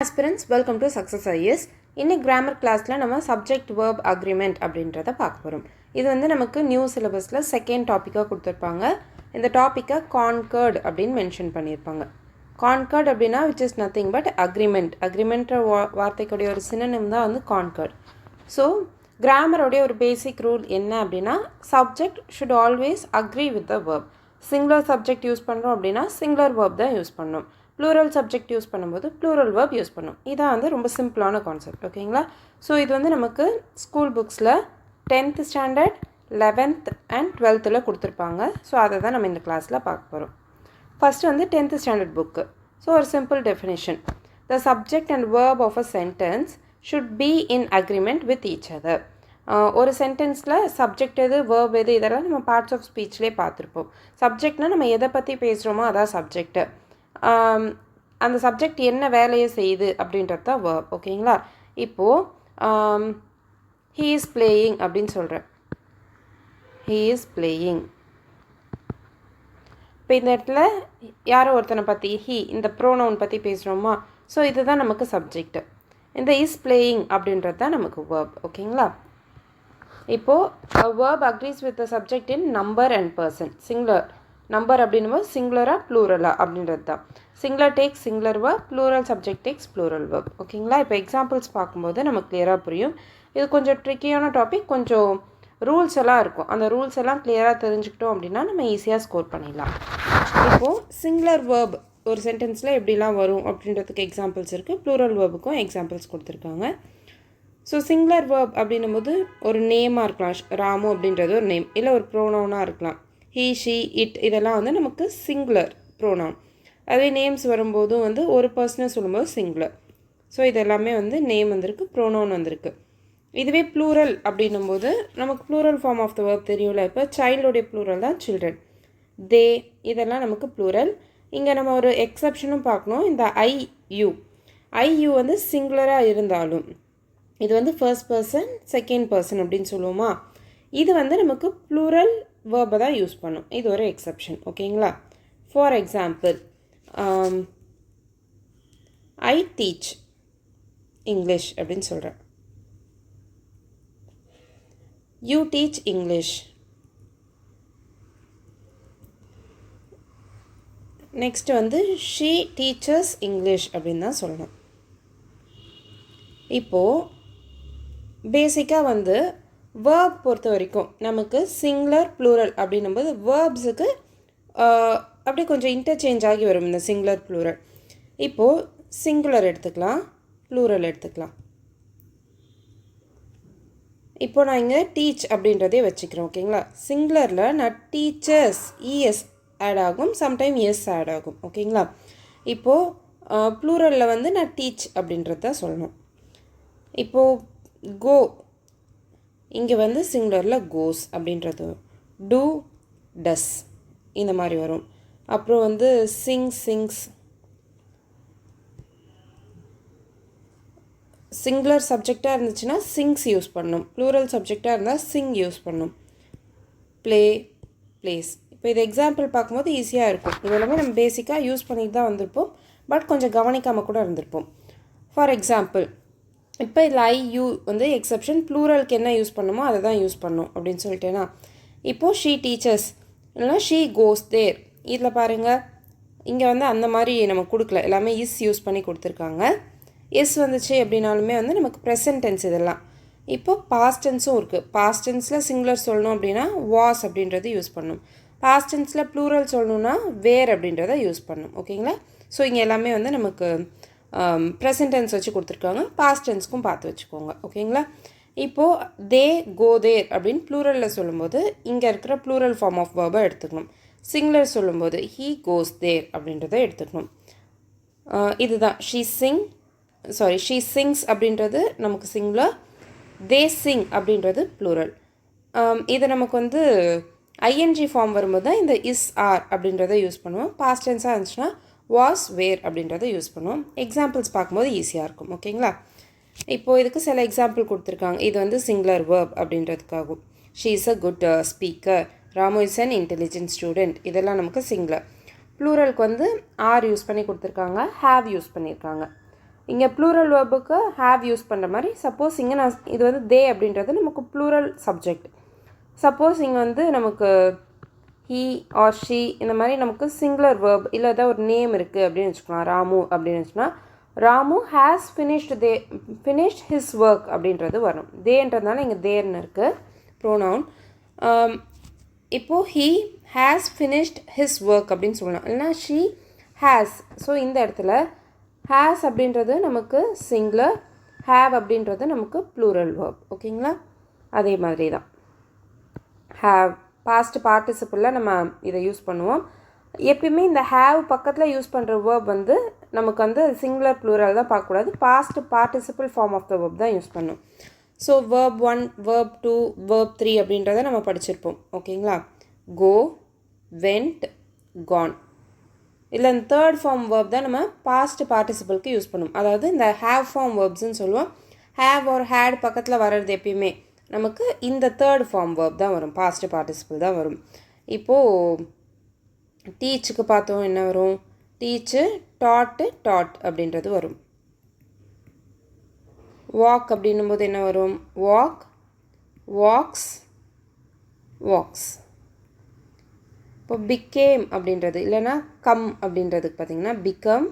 Aspirants, welcome to Success IAS. இன்னைக்கு grammar கிளாஸில் நம்ம சப்ஜெக்ட் வேர்ப் அக்ரிமெண்ட் அப்படின்றத பார்க்க போகிறோம். இது வந்து நமக்கு நியூ சிலபஸில் செகண்ட் டாப்பிக்காக கொடுத்துருப்பாங்க. இந்த டாப்பிக்கை கான்கர்ட் அப்படின்னு மென்ஷன் பண்ணியிருப்பாங்க. கான்கர்ட் அப்படின்னா which is nothing but agreement. அக்ரிமெண்ட்ற வார்த்தைக்குடைய ஒரு சினோனிம் தான் வந்து கான்கர்ட். ஸோ கிராமரோடைய ஒரு பேசிக் ரூல் என்ன அப்படின்னா subject should always agree with the verb. Singular subject use பண்ணுறோம் அப்படின்னா சிங்குலர் வேர்ப் தான் யூஸ் பண்ணணும். ப்ளூரல் சப்ஜெக்ட் யூஸ் பண்ணும்போது ப்ளூரல் வேர்ப் யூஸ் பண்ணும். இதான் வந்து ரொம்ப சிம்பிளான கான்செப்ட். ஓகேங்களா? ஸோ இது வந்து நமக்கு school புக்ஸில் 10th standard 11th and 12th கொடுத்துருப்பாங்க. ஸோ அதை தான் நம்ம இந்த கிளாஸில் பார்க்க போகிறோம். ஃபஸ்ட்டு வந்து 10th ஸ்டாண்டர்ட் புக்கு. ஸோ ஒரு simple definition. The subject and verb of a sentence should be in agreement with each other. ஒரு சென்டென்ஸில் சப்ஜெக்ட் எது வேர்ப் எது இதெல்லாம் நம்ம பார்ட்ஸ் ஆஃப் ஸ்பீச்லேயே பார்த்துருப்போம். சப்ஜெக்ட்னால் நம்ம எதை பற்றி பேசுகிறோமோ அதான் சப்ஜெக்ட்டு. அந்த சப்ஜெக்ட் என்ன வேலையை செய்யுது அப்படின்றது தான் வேர்ப். ஓகேங்களா? இப்போது ஹீ இஸ் பிளேயிங் அப்படின்னு சொல்கிறேன். He is playing. இப்போ இந்த இடத்துல யாரோ ஒருத்தனை பற்றி இந்த ப்ரோனவுன் பற்றி பேசுகிறோமா? ஸோ இதுதான் நமக்கு சப்ஜெக்ட். இந்த இஸ் பிளேயிங் அப்படின்றது தான் நமக்கு வேர்ப். ஓகேங்களா? இப்போது verb agrees with the subject in number and person. Singular number அப்படின்னும் சிங்குலராக ப்ளூரலா அப்படின்றது தான். Singular takes singular verb, plural subject takes plural verb. ஓகேங்களா? இப்போ எக்ஸாம்பிள்ஸ் பார்க்கும்போது நமக்கு கிளியராக புரியும். இது கொஞ்சம் ட்ரிக்கியான டாபிக், கொஞ்சம் ரூல்ஸ் எல்லாம் இருக்கும். அந்த ரூல்ஸ் எல்லாம் கிளியராக தெரிஞ்சுக்கிட்டோம் அப்படின்னா நம்ம ஈஸியாக ஸ்கோர் பண்ணிடலாம். இப்போது சிங்குலர் வேர்ப் ஒரு சென்டென்ஸில் எப்படிலாம் வரும் அப்படின்றதுக்கு எக்ஸாம்பிள்ஸ் இருக்குது. ப்ளூரல் வேர்புக்கும் எக்ஸாம்பிள்ஸ் கொடுத்துருக்காங்க. ஸோ சிங்குலர் வேர்ப் அப்படின்னும் போது ஒரு நேமாக இருக்கலாம். ராமு அப்படின்றது ஒரு நேம், இல்லை ஒரு ப்ரோனவுனாக இருக்கலாம். ஹீ, ஷீ, இட் இதெல்லாம் வந்து நமக்கு சிங்குலர் ப்ரோனவுன். அதே நேம்ஸ் வரும்போதும் வந்து ஒரு பர்சனை சொல்லும்போது சிங்குலர். ஸோ இது எல்லாமே வந்து நேம் வந்திருக்கு, ப்ரோனவுன் வந்திருக்கு. இதுவே ப்ளூரல் அப்படின்னும்போது நமக்கு plural form of the verb தெரியும்ல. இப்போ சைல்டுடைய ப்ளூரல் தான் சில்ட்ரன். தே இதெல்லாம் நமக்கு ப்ளூரல். இங்கே நம்ம ஒரு எக்ஸப்ஷனும் பார்க்கணும். இந்த ஐ யூ வந்து சிங்குலராக இருந்தாலும் இது வந்து ஃபர்ஸ்ட் பர்சன் செகண்ட் பர்சன் அப்படின்னு சொல்லுவோமா? இது வந்து நமக்கு ப்ளூரல் வேர்பை தான் யூஸ் பண்ணும். இது ஒரு எக்ஸப்ஷன். ஓகேங்களா? For example, I teach English அப்படின்னு சொல்கிறேன். You teach English. நெக்ஸ்ட் வந்து ஷீ டீச்சர்ஸ் இங்கிலீஷ் அப்படின்னு தான் சொல்லணும். இப்போது பேசிக்காக வந்து வேர்ப் பொறுத்த வரைக்கும் நமக்கு சிங்குலர் ப்ளூரல் அப்படின்னும்போது வேர்ப்ஸுக்கு அப்படியே கொஞ்சம் இன்டர்சேஞ்ச் ஆகி வரும் இந்த சிங்குலர் ப்ளூரல். இப்போது சிங்குலர் எடுத்துக்கலாம், ப்ளூரல் எடுத்துக்கலாம். இப்போ நான் இங்கே டீச் அப்படின்றதே வச்சுக்கிறேன். ஓகேங்களா? சிங்குலரில் நான் டீச்சர்ஸ் இஎஸ் ஆட் ஆகும், சம்டைம் எஸ் ஆட் ஆகும். ஓகேங்களா? இப்போது ப்ளூரலில் வந்து நான் டீச் அப்படின்றது தான் சொல்லணும். இப்போது கோ இங்கே வந்து சிங்குலரில் கோஸ் அப்படின்றது, டூ டஸ் இந்த மாதிரி வரும். அப்புறம் வந்து சிங்ஸ் சிங்குலர் சப்ஜெக்டாக இருந்துச்சுன்னா சிங்ஸ் யூஸ் பண்ணணும். ப்ளூரல் சப்ஜெக்டாக இருந்தால் சிங் யூஸ் பண்ணணும். பிளேஸ். இப்போ இது எக்ஸாம்பிள் பார்க்கும்போது ஈஸியாக இருக்கும். இதெல்லாமே நம்ம பேசிக்காக யூஸ் பண்ணிட்டு தான் வந்திருப்போம், பட் கொஞ்சம் கவனிக்காமல் கூட இருந்திருப்போம். ஃபார் எக்ஸாம்பிள், இப்போ இதில் ஐ யூ வந்து எக்ஸப்ஷன், ப்ளூரலுக்கு என்ன யூஸ் பண்ணுமோ அதை தான் யூஸ் பண்ணும் அப்படின்னு சொல்லிட்டேன்னா, இப்போது ஷீ டீச்சர்ஸ் இல்லைனா ஷீ கோஸ் தேர். இதில் பாருங்கள், இங்கே வந்து அந்த மாதிரி நம்ம கொடுக்கல, எல்லாமே இஸ் யூஸ் பண்ணி கொடுத்துருக்காங்க. எஸ் வந்துச்சு அப்படின்னாலுமே வந்து நமக்கு ப்ரெசன்ட் டென்ஸ் இதெல்லாம். இப்போது பாஸ்ட் டென்ஸும் இருக்குது. பாஸ்ட் டென்ஸில் சிங்குலர் சொல்லணும் அப்படின்னா வாஸ் அப்படின்றது யூஸ் பண்ணணும். பாஸ்ட் டென்ஸில் ப்ளூரல் சொல்லணுன்னா வேர் அப்படின்றத யூஸ் பண்ணணும். ஓகேங்களா? ஸோ இங்கே எல்லாமே வந்து நமக்கு ப்ரெசன்ட் டென்ஸ் வச்சு கொடுத்துருக்காங்க. பாஸ்ட் டென்ஸ்க்கும் பார்த்து வச்சுக்கோங்க. ஓகேங்களா? இப்போது தே கோ தேர் அப்படின்னு ப்ளூரலில் சொல்லும்போது இங்கே இருக்கிற ப்ளூரல் ஃபார்ம் ஆஃப் வேர்பை எடுத்துக்கணும். சிங்குலர் சொல்லும்போது ஹீ கோஸ் தேர் அப்படின்றத எடுத்துக்கணும். இதுதான் ஷீ சிங்ஸ் அப்படின்றது நமக்கு சிங்குலர். தே சிங் அப்படின்றது ப்ளூரல். இது நமக்கு வந்து ஐஎன்ஜி ஃபார்ம் வரும்போது தான் இந்த இஸ் ஆர் அப்படின்றத யூஸ் பண்ணுவோம். பாஸ்ட் டென்ஸாக இருந்துச்சுன்னா வாஸ் வேர் அப்படின்றத யூஸ் பண்ணுவோம். எக்ஸாம்பிள்ஸ் பார்க்கும்போது ஈஸியாக இருக்கும். ஓகேங்களா? இப்போது இதுக்கு சில எக்ஸாம்பிள் கொடுத்துருக்காங்க. இது வந்து சிங்குலர் வேர்ப் அப்படின்றதுக்காகும். She is a good speaker, Ramu is an intelligent student. இதெல்லாம் நமக்கு சிங்குலர். ப்ளூரலுக்கு வந்து ஆர் யூஸ் பண்ணி கொடுத்துருக்காங்க, ஹேவ் யூஸ் பண்ணியிருக்காங்க. இங்கே ப்ளூரல் வேர்புக்கு ஹேவ் யூஸ் பண்ணுற மாதிரி சப்போஸ் இங்கே நான் இது வந்து தே அப்படின்றது நமக்கு ப்ளூரல் சப்ஜெக்ட். சப்போஸ் இங்கே வந்து நமக்கு ஹீ ஆர் ஷீ இந்த மாதிரி நமக்கு சிங்குலர் வேர்ப் இல்லை ஏதாவது ஒரு நேம் இருக்குது அப்படின்னு வச்சுக்கலாம். ராமு அப்படின்னு வச்சுன்னா Ramu has finished his work அப்படின்றது வரும். தேன்றதுனால இங்கே தேர்னு இருக்குது ப்ரோனவுன். இப்போது he has finished his work அப்படின்னு சொல்லலாம். இல்லைனா ஷீ ஹேஸ். ஸோ இந்த இடத்துல ஹேஸ் அப்படின்றது நமக்கு சிங்குலர், ஹேவ் அப்படின்றது நமக்கு ப்ளூரல் வேர்ப். ஓகேங்களா? அதே மாதிரி தான் ஹேவ் பாஸ்ட் பார்ட்டிசிபிளில் நம்ம இதை யூஸ் பண்ணுவோம். எப்பயுமே இந்த ஹேவ் பக்கத்தில் யூஸ் பண்ணுற வேர்ப் வந்து நமக்கு வந்து சிங்குலர் ப்ளூரல் தான் பார்க்கக்கூடாது. Past participle form of the verb தான் யூஸ் பண்ணும். ஸோ வேர்ப் 1, வேர்ப் 2, வேர்ப் 3 அப்படின்றத நம்ம படிச்சிருப்போம். ஓகேங்களா? Go, went, gone. இல்லை இந்த தேர்ட் ஃபார்ம் வேர்ப் தான் நம்ம பாஸ்ட் பார்ட்டிசிபிளுக்கு யூஸ் பண்ணுவோம். அதாவது இந்த ஹேவ் ஃபார்ம் வேர்ப்ஸ்ன்னு சொல்லுவோம். ஹேவ் ஒரு ஹேட் பக்கத்தில் வர்றது எப்பயுமே நமக்கு இந்த தேர்ட் ஃபார்ம் வேர்ப் தான் வரும், பாஸ்ட் பார்ட்டிசிபிள் தான் வரும். இப்போது டீச்சுக்கு பார்த்தோம் என்ன வரும்? டீச்சு, டாட் அப்படின்றது வரும். வாக் அப்படின்னும் போது என்ன வரும்? Walk, walks, walks. இப்போ பிகேம் அப்படின்றது இல்லைனா கம் அப்படின்றதுக்கு பார்த்திங்கன்னா பிகம்,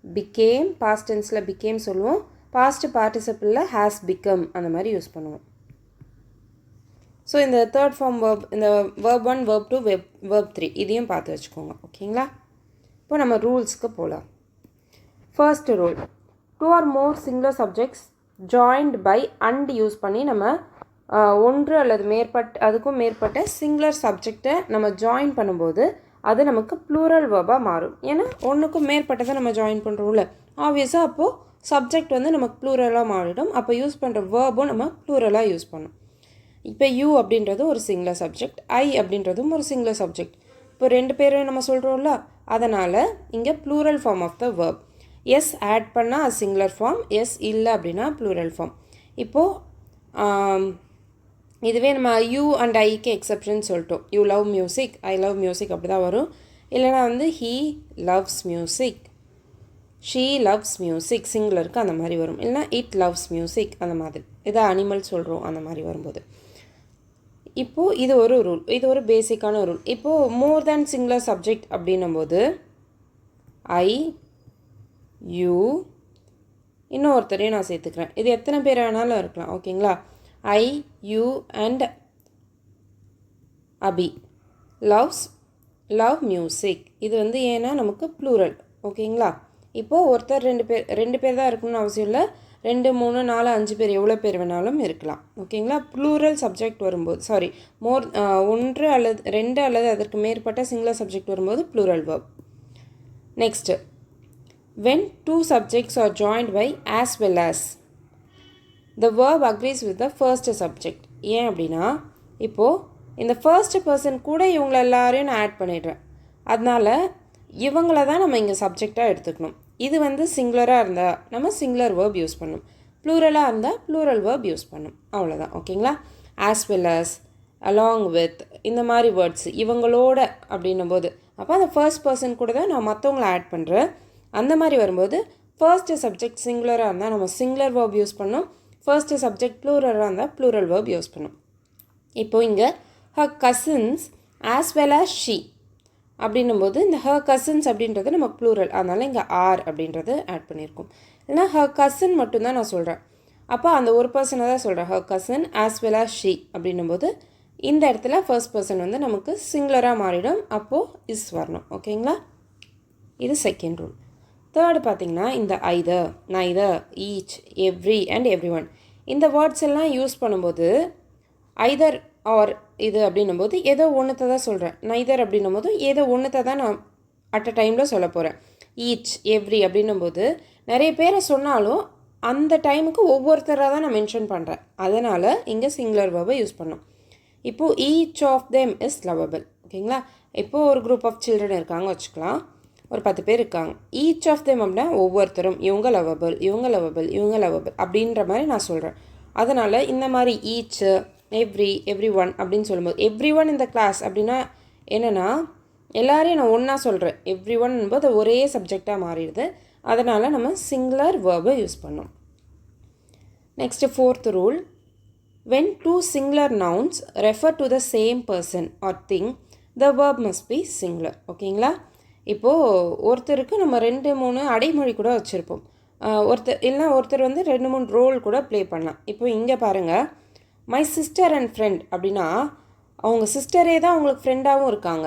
பிகேம், பாஸ்ட் டென்ஸில் பிகேம் சொல்லுவோம். பாஸ்ட் பார்ட்டிசிபிளில் ஹேஸ் பிகம் அந்த மாதிரி யூஸ் பண்ணுவோம். ஸோ இந்த தேர்ட் ஃபார்ம் வேர்ப், இந்த வேர்ப் 1, வேர்ப் 2, வேர்ப் 3 இதையும் பார்த்து வச்சுக்கோங்க. ஓகேங்களா? இப்போ நம்ம ரூல்ஸ்க்கு போகலாம். First rule, 2 or more singular subjects joined by and use பண்ணி நம்ம ஒன்று அல்லது அதுக்கும் மேற்பட்ட சிங்குலர் சப்ஜெக்டை நம்ம ஜாயின் பண்ணும்போது அது நமக்கு ப்ளூரல் வேர்பாக மாறும். ஏன்னா ஒன்றுக்கும் மேற்பட்டதை நம்ம ஜாயின் பண்ணுறோம்ல, ஆப்வியஸாக அப்போது சப்ஜெக்ட் வந்து நமக்கு ப்ளூரலாக மாறிடும். அப்போ யூஸ் பண்ணுற வேர்பும் நம்ம ப்ளூரலாக யூஸ் பண்ணணும். இப்போ யூ அப்படின்றது ஒரு சிங்குலர் சப்ஜெக்ட், ஐ அப்படின்றதும் ஒரு சிங்குலர் சப்ஜெக்ட். இப்போ 2 பேரும் நம்ம சொல்கிறோம்ல, அதனால் இங்கே plural form of the verb. S add பண்ணால் சிங்குலர் ஃபார்ம், எஸ் இல்லை அப்படின்னா ப்ளூரல் ஃபார்ம். இப்போது இதுவே நம்ம யூ அண்ட் ஐக்கு எக்ஸப்ஷன் சொல்லிட்டோம். You love music, I love music அப்படி தான் வரும். இல்லைனா வந்து he loves music, she loves music சிங்குலருக்கு அந்த மாதிரி வரும். இல்லைனா இட் லவ்ஸ் மியூசிக் அந்த மாதிரி. இதை அனிமல் சொல்கிறோம் அந்த மாதிரி வரும்போது. இப்போது இது ஒரு ரூல், இது ஒரு பேசிக்கான ரூல். இப்போது மோர் தேன் சிங்குலர் சப்ஜெக்ட் அப்படின்னும் போது ஐ, யூ, இன்னொருத்தரையும் நான் சேர்த்துக்கிறேன். இது எத்தனை பேர் வேணாலும் இருக்கலாம். ஓகேங்களா? I, you and Abhi love music. இது வந்து ஏன்னா நமக்கு ப்ளூரல். ஓகேங்களா? இப்போது ஒருத்தர் 2 பேர் தான் இருக்கணும்னு அவசியம் இல்லை. 2, 3, 4, 5 பேர் எவ்வளோ பேர் வேணாலும் இருக்கலாம். ஓகேங்களா? ப்ளூரல் சப்ஜெக்ட் வரும்போது ஒன்று அல்லது 2 அல்லது அதற்கு மேற்பட்ட சிங்குலர் சப்ஜெக்ட் வரும்போது plural verb. Next, when 2 subjects are joined by as well as, the verb agrees with the first subject. ஏன் அப்படின்னா இப்போது இந்த ஃபர்ஸ்ட் பர்சன் கூட இவங்கள எல்லாரையும் நான் ஆட் பண்ணிடுறேன். அதனால் இவங்கள தான் நம்ம இங்கே சப்ஜெக்டாக எடுத்துக்கணும். இது வந்து சிங்குலராக இருந்தால் நம்ம சிங்குலர் வேர்ப் யூஸ் பண்ணணும், ப்ளூரலாக இருந்தால் ப்ளூரல் வேர்ப் யூஸ் பண்ணணும். அவ்வளோதான். ஓகேங்களா? As well as, along with இந்த மாதிரி வேர்ட்ஸ் இவங்களோட அப்படின்னும் போது அப்போ அந்த ஃபர்ஸ்ட் பர்சன் கூட தான் நான் மற்றவங்கள ஆட் பண்ணுறேன். அந்த மாதிரி வரும்போது ஃபர்ஸ்ட் சப்ஜெக்ட் சிங்குலராக இருந்தால் நம்ம சிங்குலர் வேர்ப் யூஸ் பண்ணோம், ஃபர்ஸ்ட் சப்ஜெக்ட் ப்ளூரலாக இருந்தால் ப்ளூரல் வேர்ப் யூஸ் பண்ணோம். இப்போது இங்கே her cousins as well as she அப்படின்னும் போது இந்த ஹர் கசின்ஸ் அப்படின்றது நம்ம ப்ளூரல், அதனால் இங்கே ஆர் அப்படின்றது ஆட் பண்ணியிருக்கோம். இல்லைனா ஹர் கசின் மட்டும்தான் நான் சொல்கிறேன். அப்போ அந்த ஒரு பர்சனை தான் சொல்கிறேன், her cousin as well as she அப்படின்னும் போது இந்த இடத்துல ஃபர்ஸ்ட் பர்சன் வந்து நமக்கு சிங்குலராக மாறிடும். அப்போது இஸ் வரணும். ஓகேங்களா? இது செகண்ட் ரூல். தேர்டு பார்த்திங்கன்னா இந்த either, neither, each, every and every one இந்த வேர்ட்ஸ் எல்லாம் யூஸ் பண்ணும்போது ஐதர் ஆர் இது அப்படின்னும் போது ஏதோ ஒன்றுத்தை தான் சொல்கிறேன். நைதர் அப்படின்னும் போது ஏதோ ஒன்றுத்தை தான் நான் அட் அ டைமில் சொல்ல போகிறேன். ஈச், எவ்ரி அப்படின்னும் போது நிறைய பேரை சொன்னாலும் அந்த டைமுக்கு ஒவ்வொருத்தராக தான் நான் மென்ஷன் பண்ணுறேன். அதனால் இங்கே சிங்குலர் வேர்பை யூஸ் பண்ணோம். இப்போது each of them is lovable. ஓகேங்களா? இப்போது ஒரு குரூப் ஆஃப் சில்ட்ரன் இருக்காங்க வச்சுக்கலாம், ஒரு 10 பேர் இருக்காங்க. ஈச் ஆஃப் தெம் அப்படின்னா ஒவ்வொருத்தரும் இவங்க லவபிள், இவங்க லவபிள், இவங்க லவபிள் அப்படின்ற மாதிரி நான் சொல்கிறேன். அதனால் இந்த மாதிரி ஈச், எவ்ரி ஒன் அப்படின்னு சொல்லும்போது எவ்ரி ஒன் இந்த கிளாஸ் அப்படின்னா என்னென்னா எல்லாரையும் நான் ஒன்றா சொல்கிறேன். எவ்ரி ஒன் என்பது ஒரே சப்ஜெக்டாக மாறிடுது. அதனால் நம்ம சிங்குலர் வேர்பை யூஸ் பண்ணோம். Next 4th rule, when two singular nouns refer to the same person or thing, the verb must be singular. ஓகேங்களா? இப்போது ஒருத்தருக்கு நம்ம 2-3 அடைமொழி கூட வச்சுருப்போம். ஒருத்தர் வந்து 2-3 ரோல் கூட ப்ளே பண்ணலாம். இப்போ இங்கே பாருங்கள், மை சிஸ்டர் அண்ட் ஃப்ரெண்ட் அப்படின்னா அவங்க சிஸ்டரே தான் அவங்களுக்கு ஃப்ரெண்டாகவும் இருக்காங்க.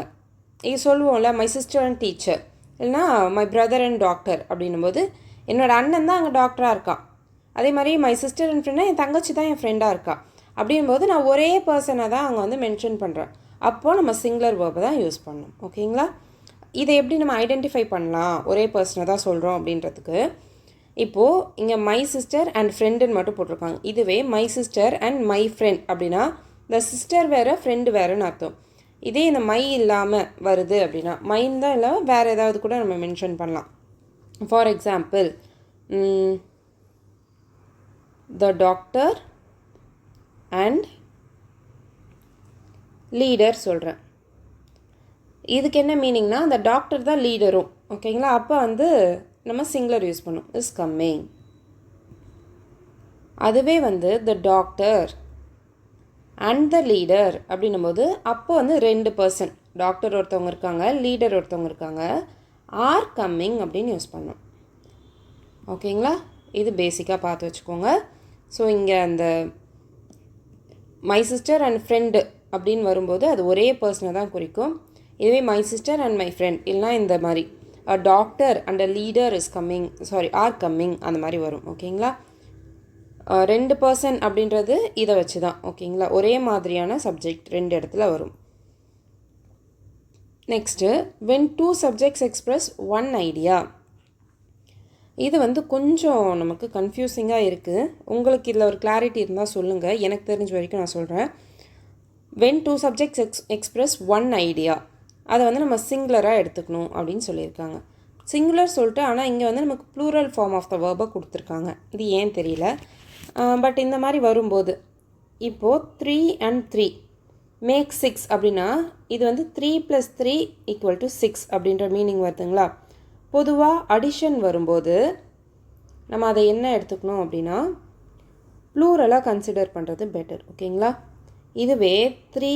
இது சொல்லுவோம்ல, மை சிஸ்டர் அண்ட் டீச்சர், இல்லைனா மை பிரதர் அண்ட் டாக்டர் அப்படின்னும்போது என்னோடய அண்ணன் தான் அங்கே டாக்டராக இருக்கான். அதே மாதிரி மை சிஸ்டர் அண்ட் ஃப்ரெண்டாக என் தங்கச்சி தான் என் ஃப்ரெண்டாக இருக்கா. அப்படிங்கும்போது நான் ஒரே பர்சனை தான் அங்கே வந்து மென்ஷன் பண்ணுறேன். அப்போது நம்ம சிங்குலர் வேர்பை தான் யூஸ் பண்ணணும். ஓகேங்களா? இதை எப்படி நம்ம ஐடென்டிஃபை பண்ணலாம் ஒரே பர்சனை தான் சொல்கிறோம் அப்படின்றதுக்கு? இப்போது இங்கே மை சிஸ்டர் அண்ட் ஃப்ரெண்டுன்னு மட்டும் போட்டிருக்காங்க. இதுவே my sister and my friend அப்படின்னா இந்த சிஸ்டர் வேறு ஃப்ரெண்டு வேறுன்னு அர்த்தம். இதே இந்த மை இல்லாமல் வருது அப்படின்னா மைன் தான் இல்லாமல் வேறு ஏதாவது கூட நம்ம மென்ஷன் பண்ணலாம். For example, the doctor and leader சொல்கிறேன். இதுக்கு என்ன மீனிங்னா அந்த டாக்டர் தான் லீடரும். ஓகேங்களா? அப்போ வந்து நம்ம சிங்குலர் யூஸ் பண்ணோம், இஸ் கம்மிங். அதுவே வந்து the doctor and the leader அப்படின்னும் போது அப்போ வந்து 2 பர்சன், டாக்டர் ஒருத்தவங்க இருக்காங்க, லீடர் ஒருத்தவங்க இருக்காங்க, ஆர் கம்மிங் அப்படின்னு யூஸ் பண்ணோம். ஓகேங்களா? இது பேசிக்காக பார்த்து வச்சுக்கோங்க. ஸோ இங்கே அந்த மை சிஸ்டர் அண்ட் ஃப்ரெண்டு அப்படின்னு வரும்போது அது ஒரே பர்சனை தான் குறிக்கும். இதுவே my sister and my friend இல்லைனா இந்த மாதிரி doctor and leader is coming, are coming அந்த மாதிரி வரும். ஓகேங்களா? 2 பர்சன் அப்படின்றது இதை வச்சு தான். ஓகேங்களா? ஒரே மாதிரியான சப்ஜெக்ட் 2 இடத்துல வரும். Next, when 2 subjects express one idea. இது வந்து கொஞ்சம் நமக்கு கன்ஃபியூசிங்காக இருக்குது. உங்களுக்கு இதில் ஒரு கிளாரிட்டி இருந்தால் சொல்லுங்கள். எனக்கு தெரிஞ்ச வரைக்கும் நான் சொல்கிறேன். when 2 subjects express one idea, அதை வந்து நம்ம சிங்குலராக எடுத்துக்கணும் அப்படின்னு சொல்லியிருக்காங்க. சிங்குலர் சொல்லிட்டு ஆனால் இங்கே வந்து நமக்கு ப்ளூரல் ஃபார்ம் ஆஃப் த வேர்பை கொடுத்துருக்காங்க. இது ஏன் தெரியல. பட் இந்த மாதிரி வரும்போது இப்போது 3 and 3 மேக் 6 அப்படின்னா இது வந்து 3 + 3 = 6 அப்படின்ற மீனிங் வருதுங்களா? பொதுவாக அடிஷன் வரும்போது நம்ம அதை என்ன எடுத்துக்கணும் அப்படின்னா ப்ளூரலாக கன்சிடர் பண்ணுறது பெட்டர். ஓகேங்களா? இதுவே 3